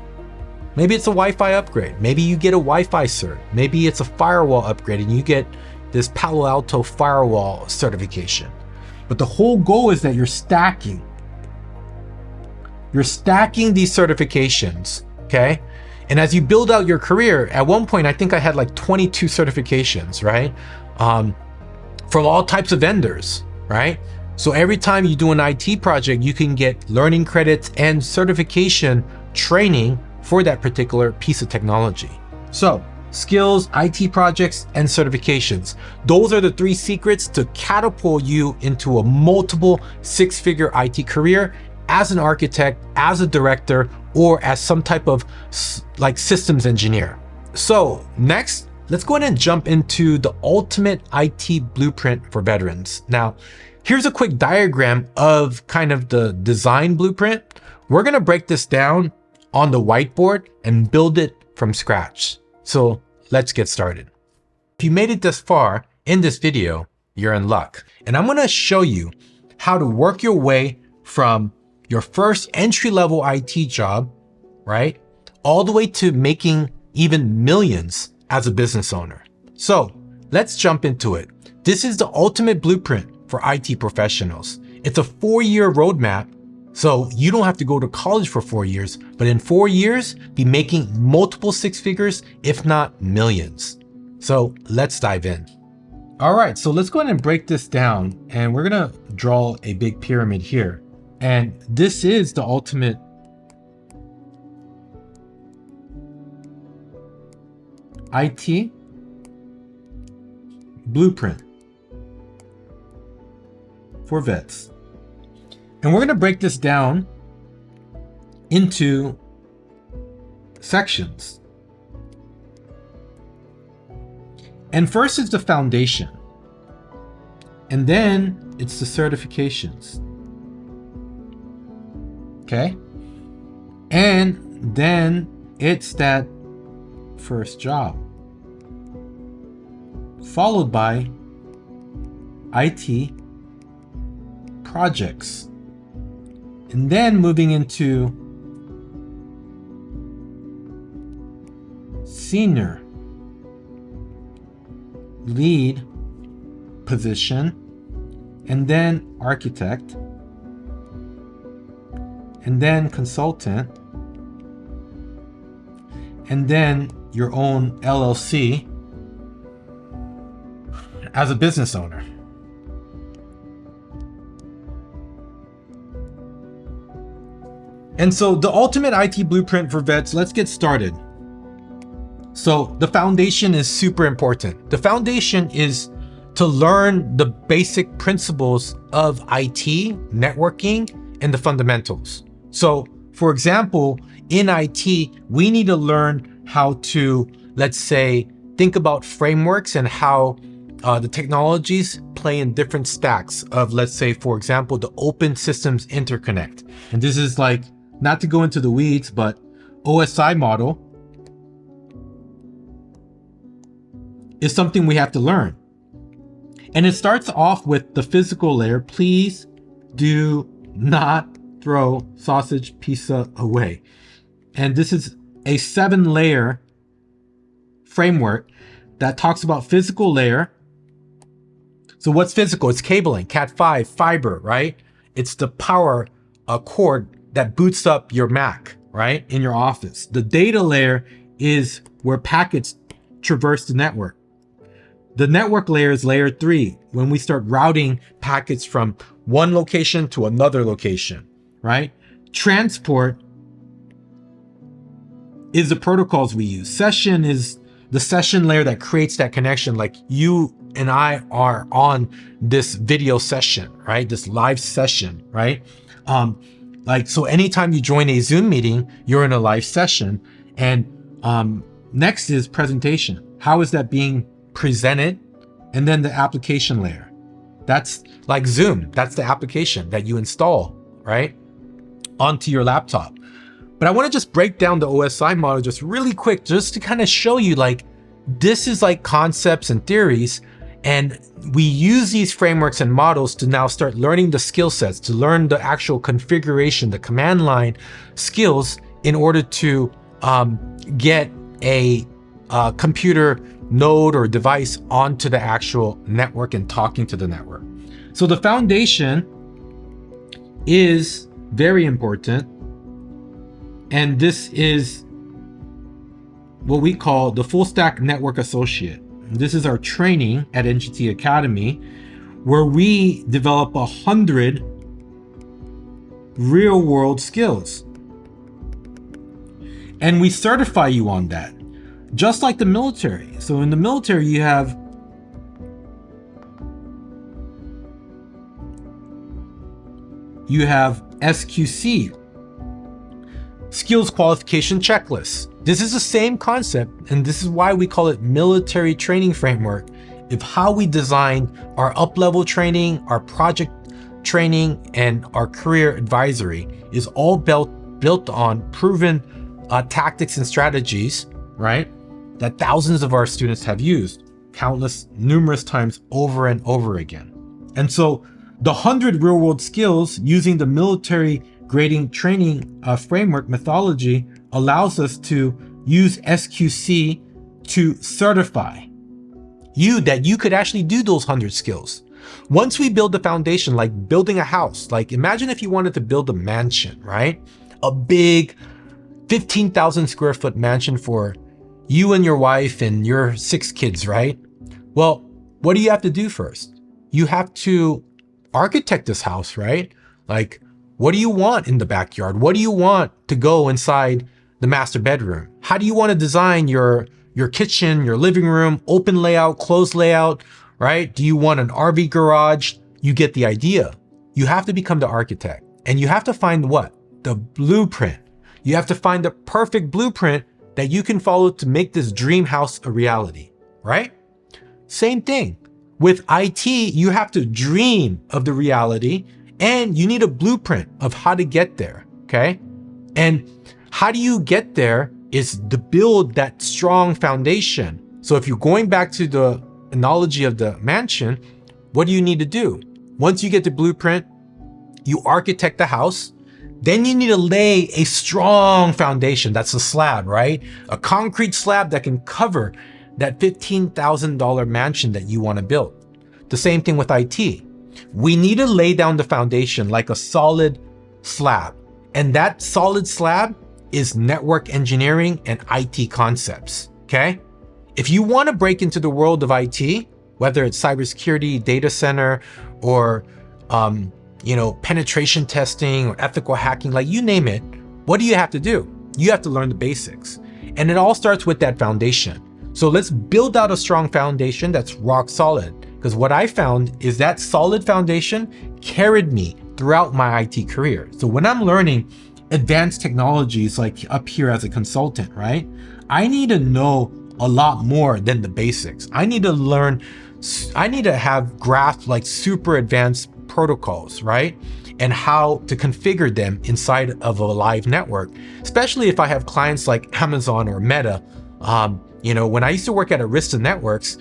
maybe it's a Wi-Fi upgrade. Maybe you get a Wi-Fi cert. Maybe it's a firewall upgrade and you get this Palo Alto firewall certification. But the whole goal is that you're stacking. You're stacking these certifications, okay? And as you build out your career, at one point, I think I had like 22 certifications, right? From all types of vendors, right? So every time you do an IT project, you can get learning credits and certification training for that particular piece of technology. So skills, IT projects, and certifications. Those are the 3 secrets to catapult you into a multiple 6-figure IT career as an architect, as a director, or as some type of like systems engineer. So next, let's go ahead and jump into the ultimate IT blueprint for veterans. Now, here's a quick diagram of kind of the design blueprint. We're gonna break this down on the whiteboard and build it from scratch. So let's get started. If you made it this far in this video, you're in luck. And I'm gonna show you how to work your way from your first entry-level IT job, right? All the way to making even millions as a business owner. So let's jump into it. This is the ultimate blueprint for IT professionals. It's a 4-year roadmap So you don't have to go to college for 4 years, but in 4 years, be making multiple six figures, if not millions. So let's dive in. All right, so let's go ahead and break this down, and we're gonna draw a big pyramid here. And this is the ultimate IT blueprint for vets. And we're going to break this down into sections. And first is the foundation. And then it's the certifications. Okay? And then it's that first job, followed by IT projects, and then moving into senior lead position, and then architect, and then consultant, and then your own LLC as a business owner. And so the ultimate IT blueprint for vets, let's get started. So the foundation is super important. The foundation is to learn the basic principles of IT, networking, and the fundamentals. So for example, in IT, we need to learn how to, let's say, think about frameworks and how the technologies play in different stacks of, let's say, for example, the open systems interconnect. And this is like, not to go into the weeds, but OSI model is something we have to learn. And it starts off with the physical layer. Please do not throw sausage pizza away. And this is a 7-layer framework that talks about physical layer. So what's physical? It's cabling, Cat5, fiber, right? It's the power cord that boots up your Mac, right? In your office. The data layer is where packets traverse the network. The network layer is layer 3, when we start routing packets from one location to another location, right? Transport is the protocols we use. Session is the session layer that creates that connection, like you and I are on this video session, right? This live session, right? So anytime you join a Zoom meeting, you're in a live session. And next is presentation. How is that being presented? And then the application layer. That's like Zoom. That's the application that you install, right, onto your laptop. But I want to just break down the OSI model just really quick, just to kind of show you, like, this is like concepts and theories. And we use these frameworks and models to now start learning the skill sets, to learn the actual configuration, the command line skills in order to get a computer node or device onto the actual network and talking to the network. So the foundation is very important. And this is what we call the full stack network associate. This is our training at NGT Academy, where we develop 100 real world skills. And we certify you on that, just like the military. So in the military, you have SQC, skills qualification checklist. This is the same concept, and this is why we call it military training framework, of how we design our up-level training, our project training, and our career advisory is all built on proven tactics and strategies, right? That thousands of our students have used numerous times over and over again. And so the 100 real world skills using the military grading training framework methodology allows us to use SQC to certify you that you could actually do those 100 skills. Once we build the foundation, like building a house, like imagine if you wanted to build a mansion, right? A big 15,000 square foot mansion for you and your wife and your 6 kids, right? Well, what do you have to do first? You have to architect this house, right? Like, what do you want in the backyard? What do you want to go inside the master bedroom? How do you want to design your kitchen, your living room, open layout, closed layout, right? Do you want an RV garage? You get the idea. You have to become the architect, and you have to find what? The blueprint. You have to find the perfect blueprint that you can follow to make this dream house a reality, right? Same thing. With IT, you have to dream of the reality, and you need a blueprint of how to get there, okay? And how do you get there is to build that strong foundation. So if you're going back to the analogy of the mansion, what do you need to do? Once you get the blueprint, you architect the house, then you need to lay a strong foundation. That's a slab, right? A concrete slab that can cover that $15,000 mansion that you want to build. The same thing with IT. We need to lay down the foundation like a solid slab. And that solid slab is network engineering and IT concepts, okay? If you want to break into the world of IT, whether it's cybersecurity, data center, or penetration testing or ethical hacking, like you name it, what do you have to do? You have to learn the basics. And it all starts with that foundation. So let's build out a strong foundation that's rock solid. Because what I found is that solid foundation carried me throughout my IT career. So when I'm learning advanced technologies, like up here as a consultant, right? I need to know a lot more than the basics. I need to have grasped like super advanced protocols, right? And how to configure them inside of a live network, especially if I have clients like Amazon or Meta. When I used to work at Arista Networks,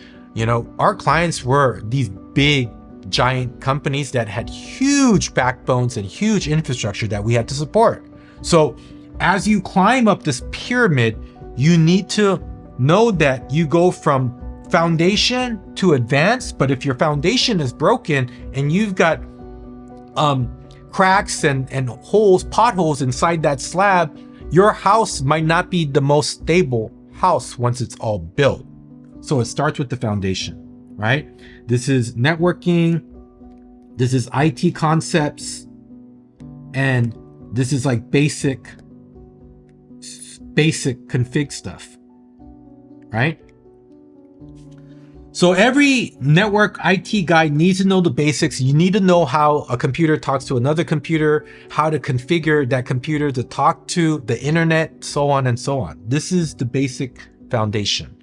our clients were these big, giant companies that had huge backbones and huge infrastructure that we had to support. So as you climb up this pyramid, you need to know that you go from foundation to advanced, but if your foundation is broken and you've got cracks and holes, potholes inside that slab, your house might not be the most stable house once it's all built. So it starts with the foundation, right? This is networking, this is IT concepts, and this is like basic config stuff, right? So every network IT guy needs to know the basics. You need to know how a computer talks to another computer, how to configure that computer to talk to the internet, so on and so on. This is the basic foundation.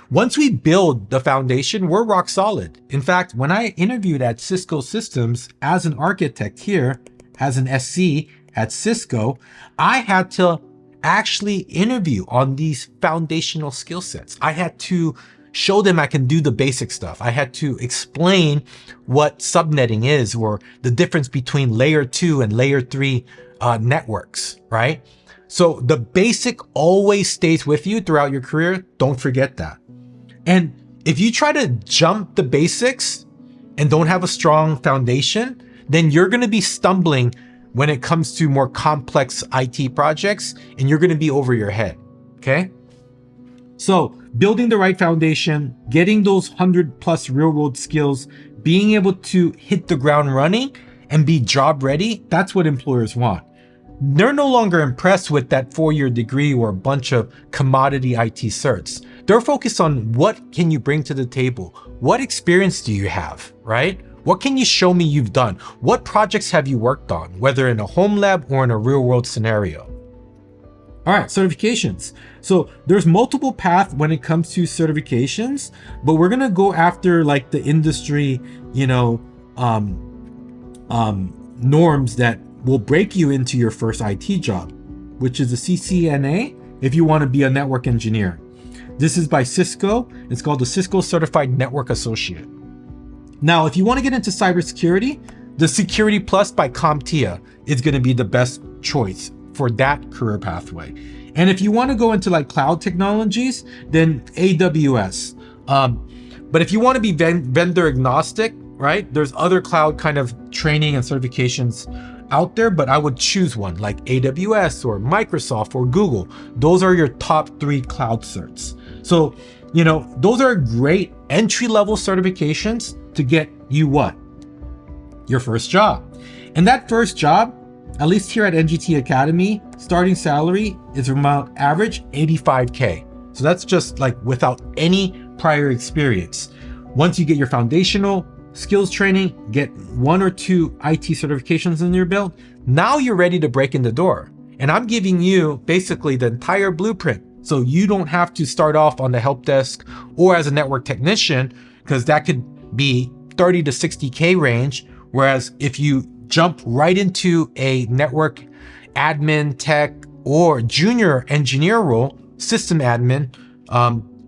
Once we build the foundation, we're rock solid. In fact, when I interviewed at Cisco Systems as an architect here, as an SC at Cisco, I had to actually interview on these foundational skill sets. I had to show them I can do the basic stuff. I had to explain what subnetting is, or the difference between layer 2 and layer 3 networks, right? So the basic always stays with you throughout your career. Don't forget that. And if you try to jump the basics and don't have a strong foundation, then you're going to be stumbling when it comes to more complex IT projects, and you're going to be over your head. Okay. So building the right foundation, getting those 100+ real world skills, being able to hit the ground running and be job ready. That's what employers want. They're no longer impressed with that 4-year degree or a bunch of commodity IT certs. They're focused on what can you bring to the table? What experience do you have, right? What can you show me you've done? What projects have you worked on, whether in a home lab or in a real world scenario? All right, certifications. So there's multiple paths when it comes to certifications, but we're gonna go after like the industry, norms that will break you into your first IT job, which is the CCNA if you want to be a network engineer. This is by Cisco. It's called the Cisco Certified Network Associate. Now, if you want to get into cybersecurity, the Security Plus by CompTIA is going to be the best choice for that career pathway. And if you want to go into like cloud technologies, then AWS. But if you want to be vendor agnostic, right? There's other cloud kind of training and certifications out there, but I would choose one like AWS or Microsoft or Google. Those are your top 3 cloud certs. So, those are great entry-level certifications to get you what? Your first job. And that first job, at least here at NGT Academy, starting salary is around average 85K. So that's just like without any prior experience. Once you get your foundational skills training, get 1 or 2 IT certifications in your belt, now you're ready to break in the door. And I'm giving you basically the entire blueprint. So you don't have to start off on the help desk or as a network technician, because that could be 30 to 60K range. Whereas if you jump right into a network admin, tech, or junior engineer role, system admin,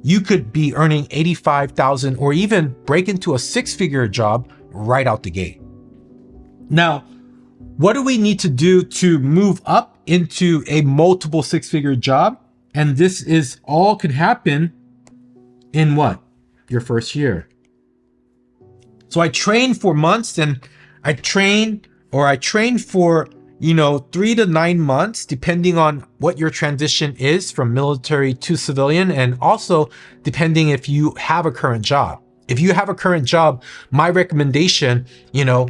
you could be earning 85,000 or even break into a 6-figure job right out the gate. Now, what do we need to do to move up into a multiple 6-figure job? And this is all could happen in what? Your first year. So I trained for months, and I trained for 3 to 9 months, depending on what your transition is from military to civilian, and also depending if you have a current job. If you have a current job, my recommendation, to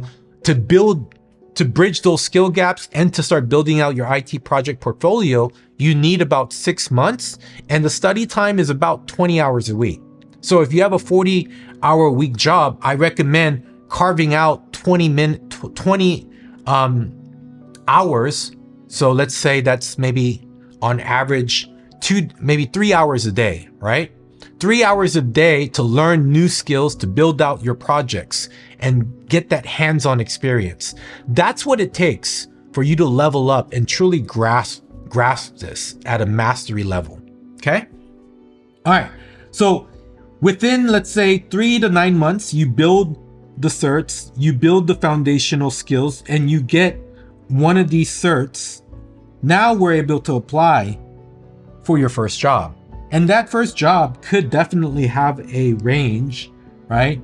bridge those skill gaps and to start building out your IT project portfolio, you need about 6 months, and the study time is about 20 hours a week. So if you have a 40-hour a week job, I recommend carving out 20 hours. So let's say that's maybe on average 3 hours a day, right? 3 hours a day to learn new skills, to build out your projects and get that hands-on experience. That's what it takes for you to level up and truly grasp this at a mastery level. Okay? All right. So within, let's say 3 to 9 months, you build the certs, you build the foundational skills, and you get one of these certs. Now we're able to apply for your first job. And that first job could definitely have a range, right?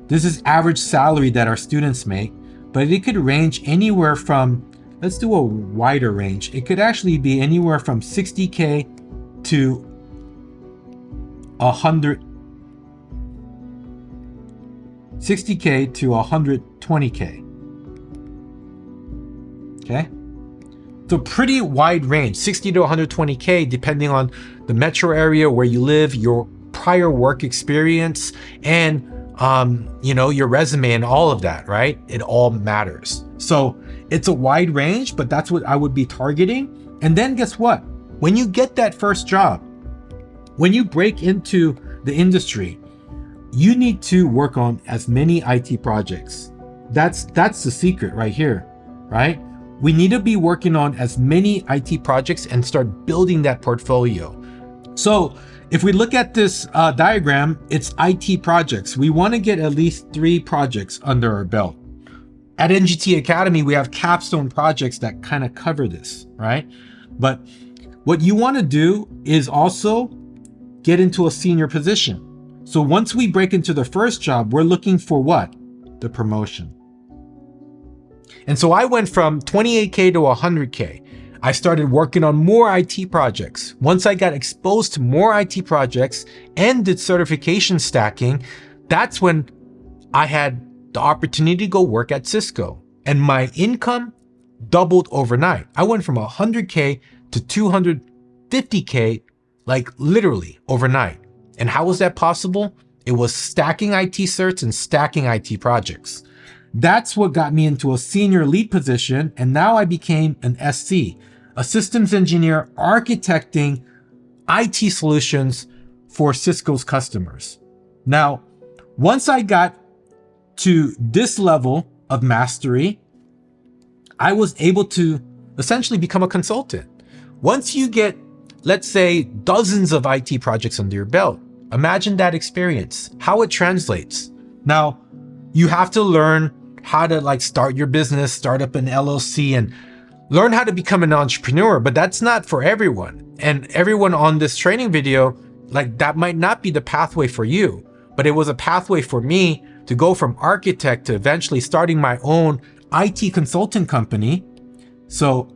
This is average salary that our students make, but it could range anywhere from, let's do a wider range. It could actually be anywhere from 60K to 60K to 120K. Okay? So pretty wide range, 60 to 120K, depending on the metro area where you live, your prior work experience, and your resume and all of that, right? It all matters. So it's a wide range, but that's what I would be targeting. And then guess what? When you get that first job, when you break into the industry, you need to work on as many IT projects. That's the secret right here, right? We need to be working on as many IT projects and start building that portfolio. So if we look at this diagram, it's IT projects. We want to get at least 3 projects under our belt. At NGT Academy, we have capstone projects that kind of cover this, right? But what you want to do is also get into a senior position. So once we break into the first job, we're looking for what? The promotion. And so I went from 28K to 100K. I started working on more IT projects. Once I got exposed to more IT projects and did certification stacking, that's when I had the opportunity to go work at Cisco. And my income doubled overnight. I went from 100K to 250K, like literally overnight. And how was that possible? It was stacking IT certs and stacking IT projects. That's what got me into a senior lead position, and now I became an SC, a systems engineer architecting IT solutions for Cisco's customers. Now, once I got to this level of mastery, I was able to essentially become a consultant. Once you get, let's say, dozens of IT projects under your belt, imagine that experience, how it translates. Now, you have to learn how to start your business, start up an LLC, and learn how to become an entrepreneur, but that's not for everyone. And everyone on this training video, that might not be the pathway for you, but it was a pathway for me to go from architect to eventually starting my own IT consultant company. So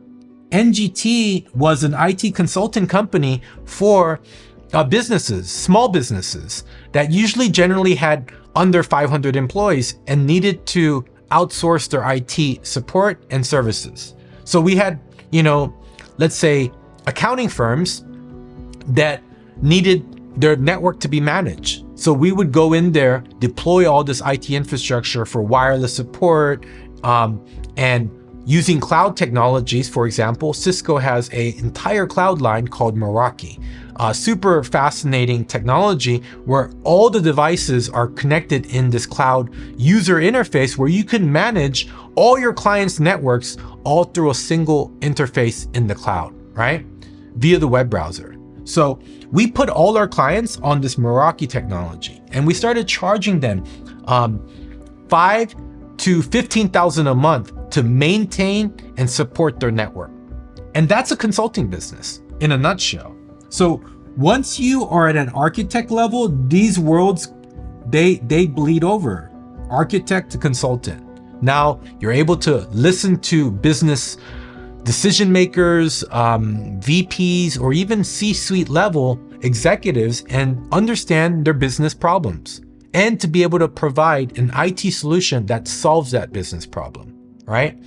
NGT was an IT consultant company for businesses, small businesses that usually generally had under 500 employees and needed to outsource their IT support and services. So we had, let's say accounting firms that needed their network to be managed. So we would go in there, deploy all this IT infrastructure for wireless support, and using cloud technologies. For example, Cisco has an entire cloud line called Meraki. Super fascinating technology where all the devices are connected in this cloud user interface where you can manage all your clients' networks all through a single interface in the cloud, right? Via the web browser. So we put all our clients on this Meraki technology and we started charging them $5,000 to $15,000 a month to maintain and support their network. And that's a consulting business in a nutshell. So once you are at an architect level, these worlds, they bleed over, architect to consultant. Now you're able to listen to business decision makers, VPs, or even C-suite level executives and understand their business problems and to be able to provide an IT solution that solves that business problem, right?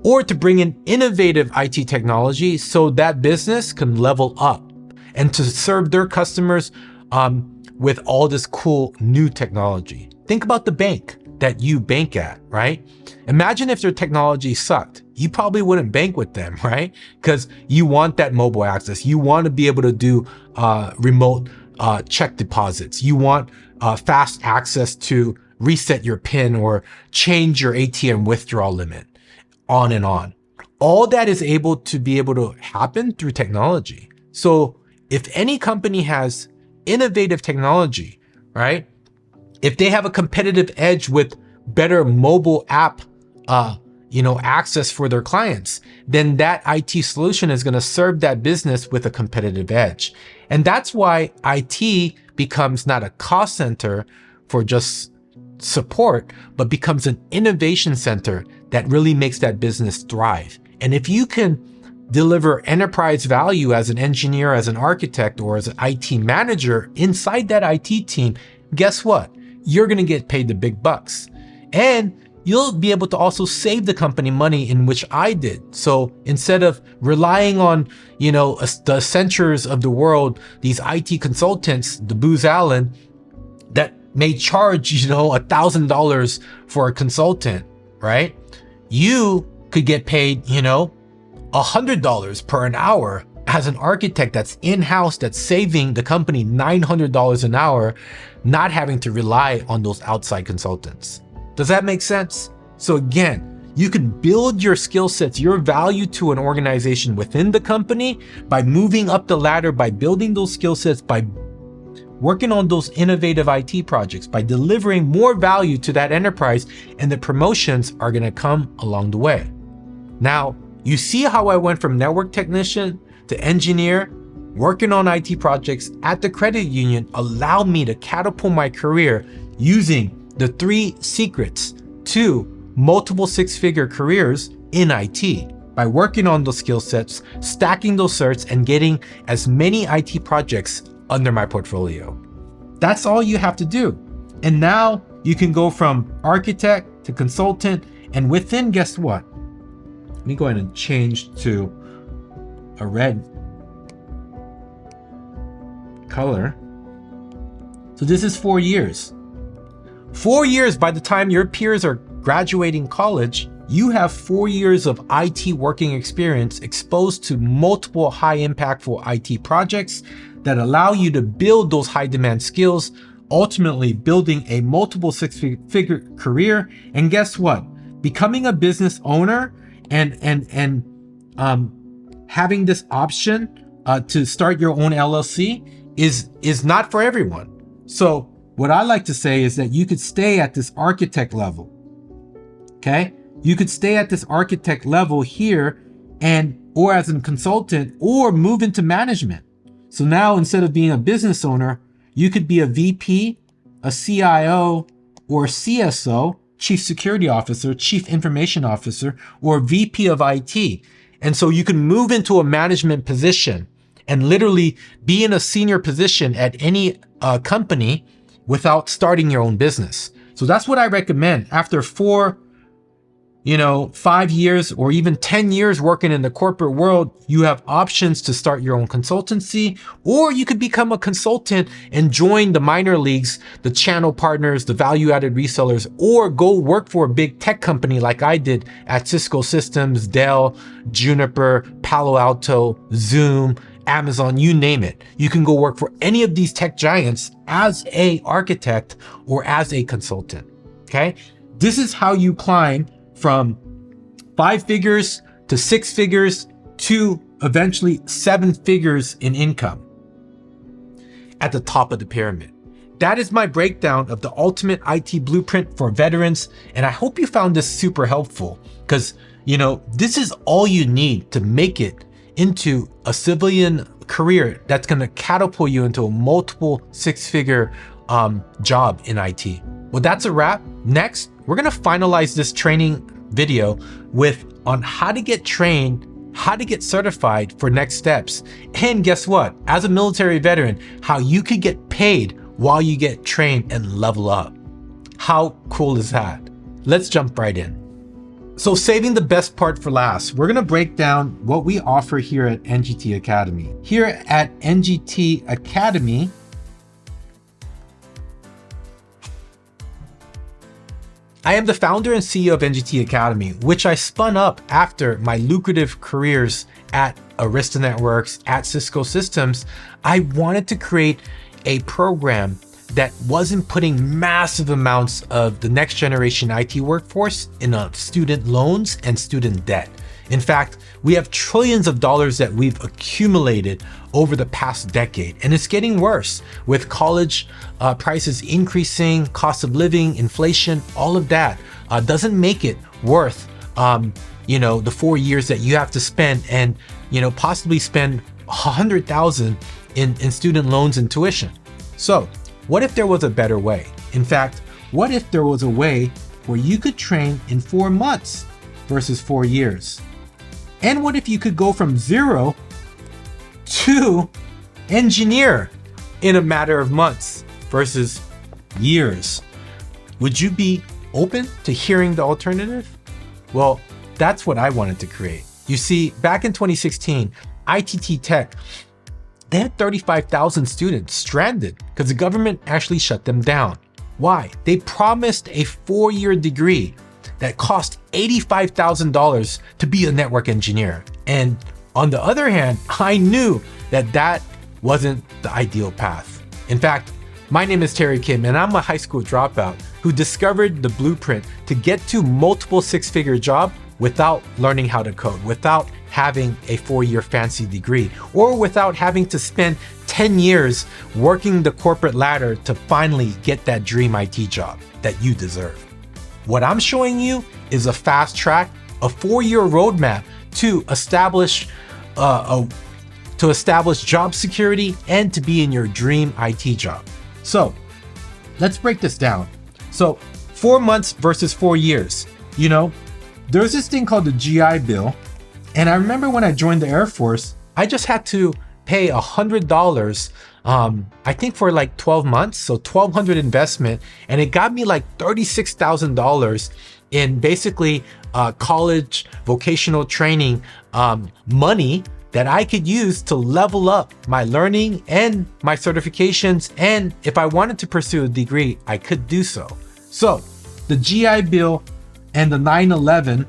Or to bring in innovative IT technology so that business can level up and to serve their customers with all this cool new technology. Think about the bank that you bank at, right? Imagine if their technology sucked. You probably wouldn't bank with them, right? Because you want that mobile access. You want to be able to do remote check deposits. You want fast access to reset your PIN or change your ATM withdrawal limit, on and on. All that is able to happen through technology. So if any company has innovative technology, right? If they have a competitive edge with better mobile app, access for their clients, then that IT solution is going to serve that business with a competitive edge. And that's why IT becomes not a cost center for just support, but becomes an innovation center that really makes that business thrive. And if you can deliver enterprise value as an engineer, as an architect, or as an IT manager inside that IT team, guess what? You're going to get paid the big bucks. And you'll be able to also save the company money, in which I did. So instead of relying on, the Accentures of the world, these IT consultants, the Booz Allen, that may charge, $1,000 for a consultant, right? You could get paid, $100 per an hour as an architect that's in-house, that's saving the company $900 an hour, not having to rely on those outside consultants. Does that make sense? So again, you can build your skill sets, your value to an organization within the company by moving up the ladder, by building those skill sets, by working on those innovative IT projects, by delivering more value to that enterprise, and the promotions are going to come along the way. Now, you see how I went from network technician to engineer, working on IT projects at the credit union allowed me to catapult my career using the 3 secrets to multiple 6-figure careers in IT by working on those skill sets, stacking those certs, and getting as many IT projects under my portfolio. That's all you have to do. And now you can go from architect to consultant, and within, guess what? Let me go ahead and change to a red color. So this is 4 years. 4 years, by the time your peers are graduating college, you have 4 years of IT working experience exposed to multiple high impactful IT projects that allow you to build those high demand skills, ultimately building a multiple 6-figure career. And guess what? Becoming a business owner and having this option to start your own LLC is not for everyone. So what I like to say is that you could stay at this architect level. Okay? You could stay at this architect level here or as a consultant, or move into management. So now instead of being a business owner, you could be a VP, a CIO, or CSO, Chief Security Officer, Chief Information Officer, or VP of IT. And so you can move into a management position and literally be in a senior position at any company without starting your own business. So that's what I recommend. After 5 years or even 10 years working in the corporate world, you have options to start your own consultancy, or you could become a consultant and join the minor leagues, the channel partners, the value-added resellers, or go work for a big tech company like I did at Cisco Systems, Dell, Juniper, Palo Alto, Zoom, Amazon, you name it. You can go work for any of these tech giants as an architect or as a consultant, okay? This is how you climb from 5 figures to 6 figures to eventually 7 figures in income at the top of the pyramid. That is my breakdown of the ultimate IT blueprint for veterans. And I hope you found this super helpful because, this is all you need to make it into a civilian career that's going to catapult you into a multiple 6-figure job in IT. Well, that's a wrap. Next, we're going to finalize this training video on how to get trained, how to get certified for next steps. And guess what? As a military veteran, how you could get paid while you get trained and level up. How cool is that? Let's jump right in. So saving the best part for last, we're going to break down what we offer here at NGT Academy. Here at NGT Academy, I am the founder and CEO of NGT Academy, which I spun up after my lucrative careers at Arista Networks, at Cisco Systems. I wanted to create a program that wasn't putting massive amounts of the next generation IT workforce in student loans and student debt. In fact, we have trillions of dollars that we've accumulated over the past decade, and it's getting worse with college prices increasing, cost of living, inflation, all of that doesn't make it worth the 4 years that you have to spend and possibly spend $100,000 in student loans and tuition. So what if there was a better way? In fact, what if there was a way where you could train in 4 months versus 4 years? And what if you could go from 0 to engineer in a matter of months versus years? Would you be open to hearing the alternative? Well, that's what I wanted to create. You see, back in 2016, ITT Tech, they had 35,000 students stranded because the government actually shut them down. Why? They promised a 4-year degree that cost $85,000 to be a network engineer. And on the other hand, I knew that wasn't the ideal path. In fact, my name is Terry Kim, and I'm a high school dropout who discovered the blueprint to get to multiple 6-figure job without learning how to code, without having a 4-year fancy degree, or without having to spend 10 years working the corporate ladder to finally get that dream IT job that you deserve. What I'm showing you is a fast track, a 4-year roadmap to establish job security and to be in your dream IT job. So let's break this down. So 4 months versus 4 years. There's this thing called the GI Bill. And I remember when I joined the Air Force, I just had to pay $100, I think for like 12 months. So $1,200 investment. And it got me like $36,000 in basically college vocational training money that I could use to level up my learning and my certifications. And if I wanted to pursue a degree, I could do so. So the GI Bill and the 9/11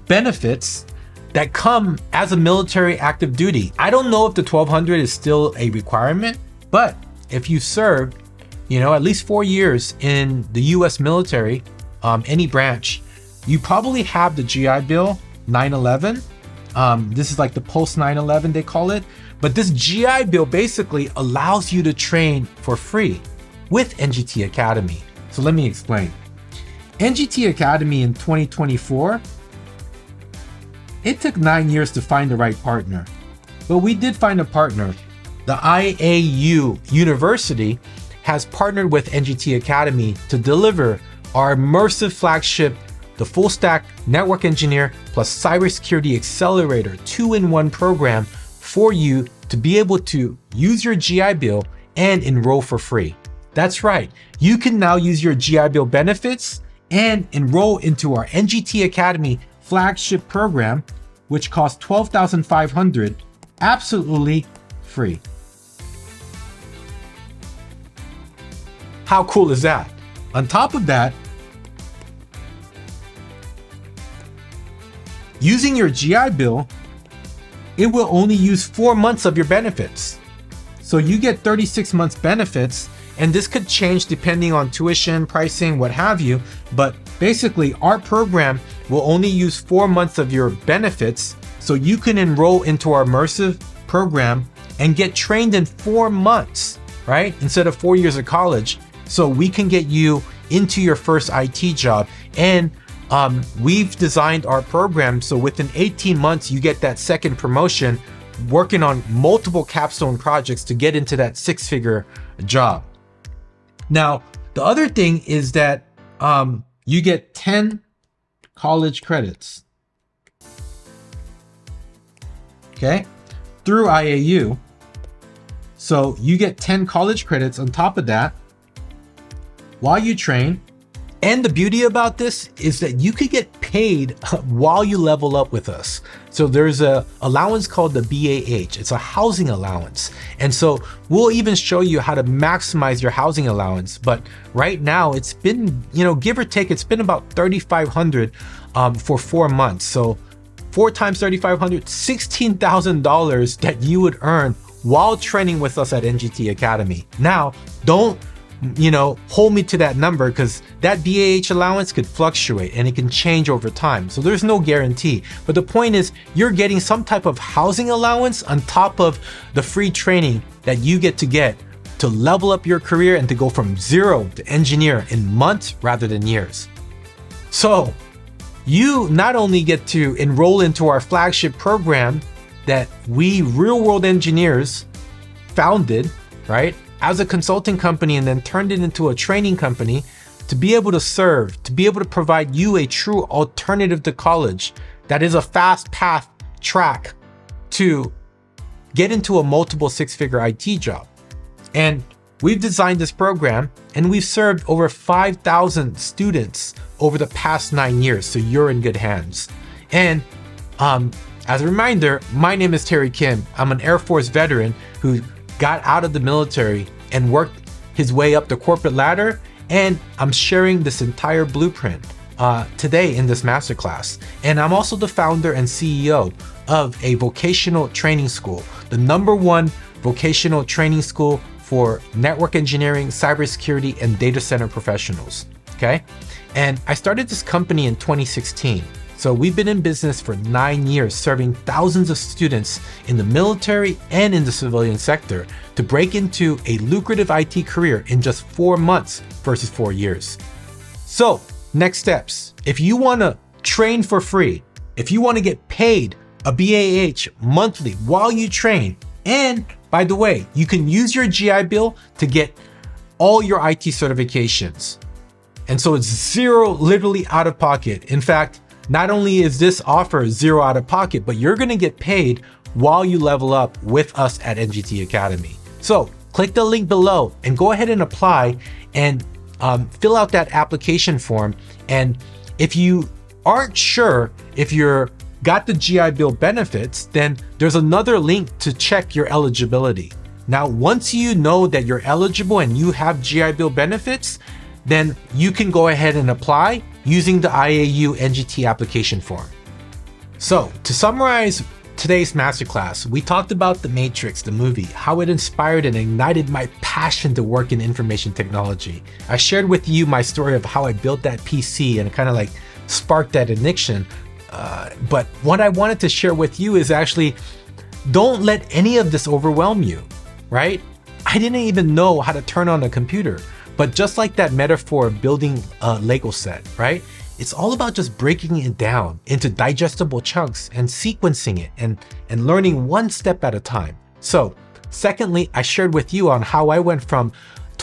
benefits that come as a military active duty. I don't know if the 1,200 is still a requirement, but if you served, at least 4 years in the US military, any branch, you probably have the GI Bill 9/11. This is like the post 9/11 they call it. But this GI Bill basically allows you to train for free with NGT Academy. So let me explain. NGT Academy in 2024, it took 9 years to find the right partner, but we did find a partner. The IAU University has partnered with NGT Academy to deliver our immersive flagship, the Full Stack Network Engineer plus Cybersecurity Accelerator 2-in-1 program for you to be able to use your GI Bill and enroll for free. That's right, you can now use your GI Bill benefits and enroll into our NGT Academy flagship program, which costs $12,500, absolutely free. How cool is that? On top of that, using your GI Bill, it will only use 4 months of your benefits. So you get 36 months benefits, and this could change depending on tuition, pricing, what have you. But basically, our program will only use 4 months of your benefits, so you can enroll into our immersive program and get trained in 4 months, right? Instead of 4 years of college. So we can get you into your first IT job. And we've designed our program so within 18 months, you get that second promotion, working on multiple capstone projects to get into that 6-figure job. Now, the other thing is that you get 10 college credits, okay, through IAU. So you get 10 college credits on top of that while you train. And the beauty about this is that you could get paid while you level up with us. So there's a allowance called the BAH. It's a housing allowance. And so we'll even show you how to maximize your housing allowance. But right now it's been, give or take, it's been about $3,500 for 4 months. So 4 times $3,500, $16,000 that you would earn while training with us at NGT Academy. Now, don't hold me to that number, because that BAH allowance could fluctuate and it can change over time. So there's no guarantee. But the point is, you're getting some type of housing allowance on top of the free training that you get to level up your career and to go from 0 to engineer in months rather than years. So you not only get to enroll into our flagship program that we real world engineers founded, right, as a consulting company and then turned it into a training company to be able to serve, to be able to provide you a true alternative to college that is a fast path track to get into a multiple 6-figure IT job. And we've designed this program and we've served over 5,000 students over the past 9 years. So you're in good hands. And as a reminder, my name is Terry Kim. I'm an Air Force veteran who got out of the military and worked his way up the corporate ladder, and I'm sharing this entire blueprint today in this masterclass. And I'm also the founder and CEO of a vocational training school, the #1 vocational training school for network engineering, cybersecurity, and data center professionals, okay? And I started this company in 2016. So we've been in business for 9 years, serving thousands of students in the military and in the civilian sector to break into a lucrative IT career in just 4 months versus 4 years. So next steps, if you want to train for free, if you want to get paid a BAH monthly while you train, and by the way, you can use your GI Bill to get all your IT certifications. And so it's zero literally out of pocket. In fact, not only is this offer 0 out of pocket, but you're gonna get paid while you level up with us at NGT Academy. So click the link below and go ahead and apply and fill out that application form. And if you aren't sure if you're got the GI Bill benefits, then there's another link to check your eligibility. Now, once you know that you're eligible and you have GI Bill benefits, then you can go ahead and apply using the IAU NGT application form. So to summarize today's masterclass, we talked about The Matrix, the movie, how it inspired and ignited my passion to work in information technology. I shared with you my story of how I built that PC and kind of like sparked that addiction. But what I wanted to share with you is actually, don't let any of this overwhelm you, right? I didn't even know how to turn on a computer. But just like that metaphor of building a Lego set, right? It's all about just breaking it down into digestible chunks and sequencing it and learning one step at a time. So secondly, I shared with you on how I went from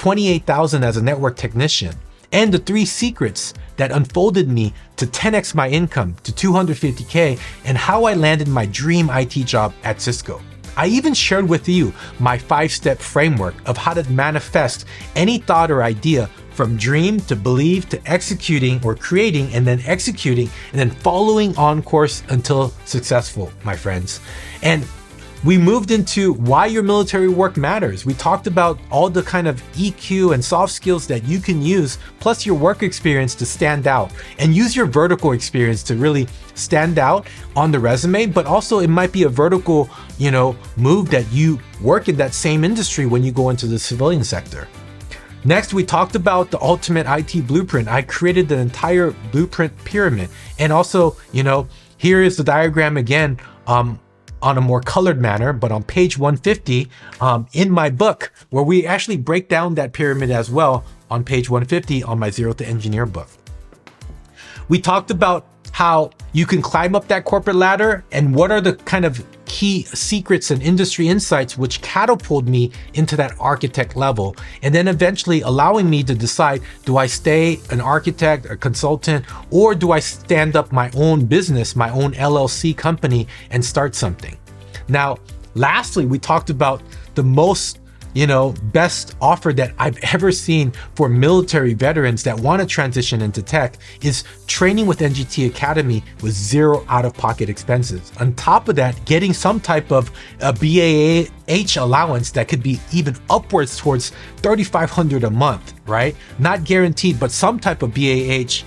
$28,000 as a network technician, and the 3 secrets that unfolded me to 10x my income to $250K, and how I landed my dream IT job at Cisco. I even shared with you my 5-step framework of how to manifest any thought or idea from dream to believe to executing or creating, and then executing, and then following on course until successful, my friends. And we moved into why your military work matters. We talked about all the kind of EQ and soft skills that you can use, plus your work experience to stand out, and use your vertical experience to really stand out on the resume. But also it might be a vertical, move that you work in that same industry when you go into the civilian sector. Next, we talked about the ultimate IT blueprint. I created the entire blueprint pyramid. And also, here is the diagram again, on a more colored manner, but on page 150 in my book, where we actually break down that pyramid as well on page 150 on my Zero to Engineer book. We talked about how you can climb up that corporate ladder and what are the kind of key secrets and industry insights which catapulted me into that architect level, and then eventually allowing me to decide, do I stay an architect, a consultant, or do I stand up my own business, my own LLC company, and start something? Now, lastly, we talked about the most best offer that I've ever seen for military veterans that want to transition into tech is training with NGT Academy with 0 out-of-pocket expenses. On top of that, getting some type of a BAH allowance that could be even upwards towards $3,500 a month, right? Not guaranteed, but some type of BAH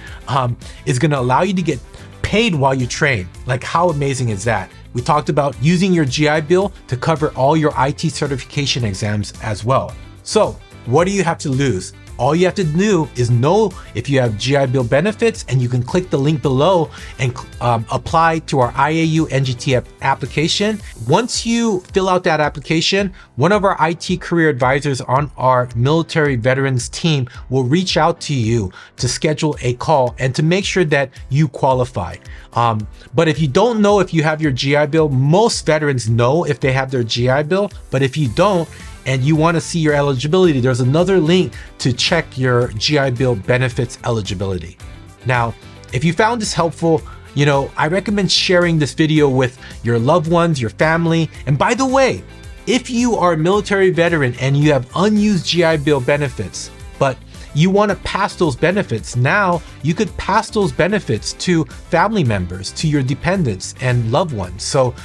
is going to allow you to get paid while you train. Like, how amazing is that? We talked about using your GI Bill to cover all your IT certification exams as well. So what do you have to lose? All you have to do is know if you have GI Bill benefits, and you can click the link below and apply to our IAU NGT application. Once you fill out that application, one of our IT career advisors on our military veterans team will reach out to you to schedule a call and to make sure that you qualify. But if you don't know if you have your GI Bill, most veterans know if they have their GI Bill, but if you don't, and you want to see your eligibility, there's another link to check your GI Bill benefits eligibility. Now, if you found this helpful, I recommend sharing this video with your loved ones, your family. And by the way, if you are a military veteran and you have unused GI Bill benefits, but you want to pass those benefits, now you could pass those benefits to family members, to your dependents and loved ones. So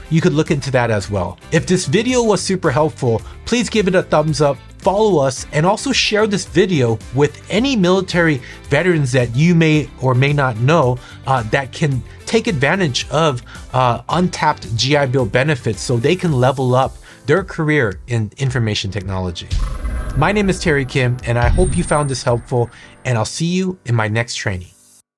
you could look into that as well. If this video was super helpful, please give it a thumbs up, follow us, and also share this video with any military veterans that you may or may not know that can take advantage of untapped GI Bill benefits so they can level up their career in information technology. My name is Terry Kim, and I hope you found this helpful, and I'll see you in my next training.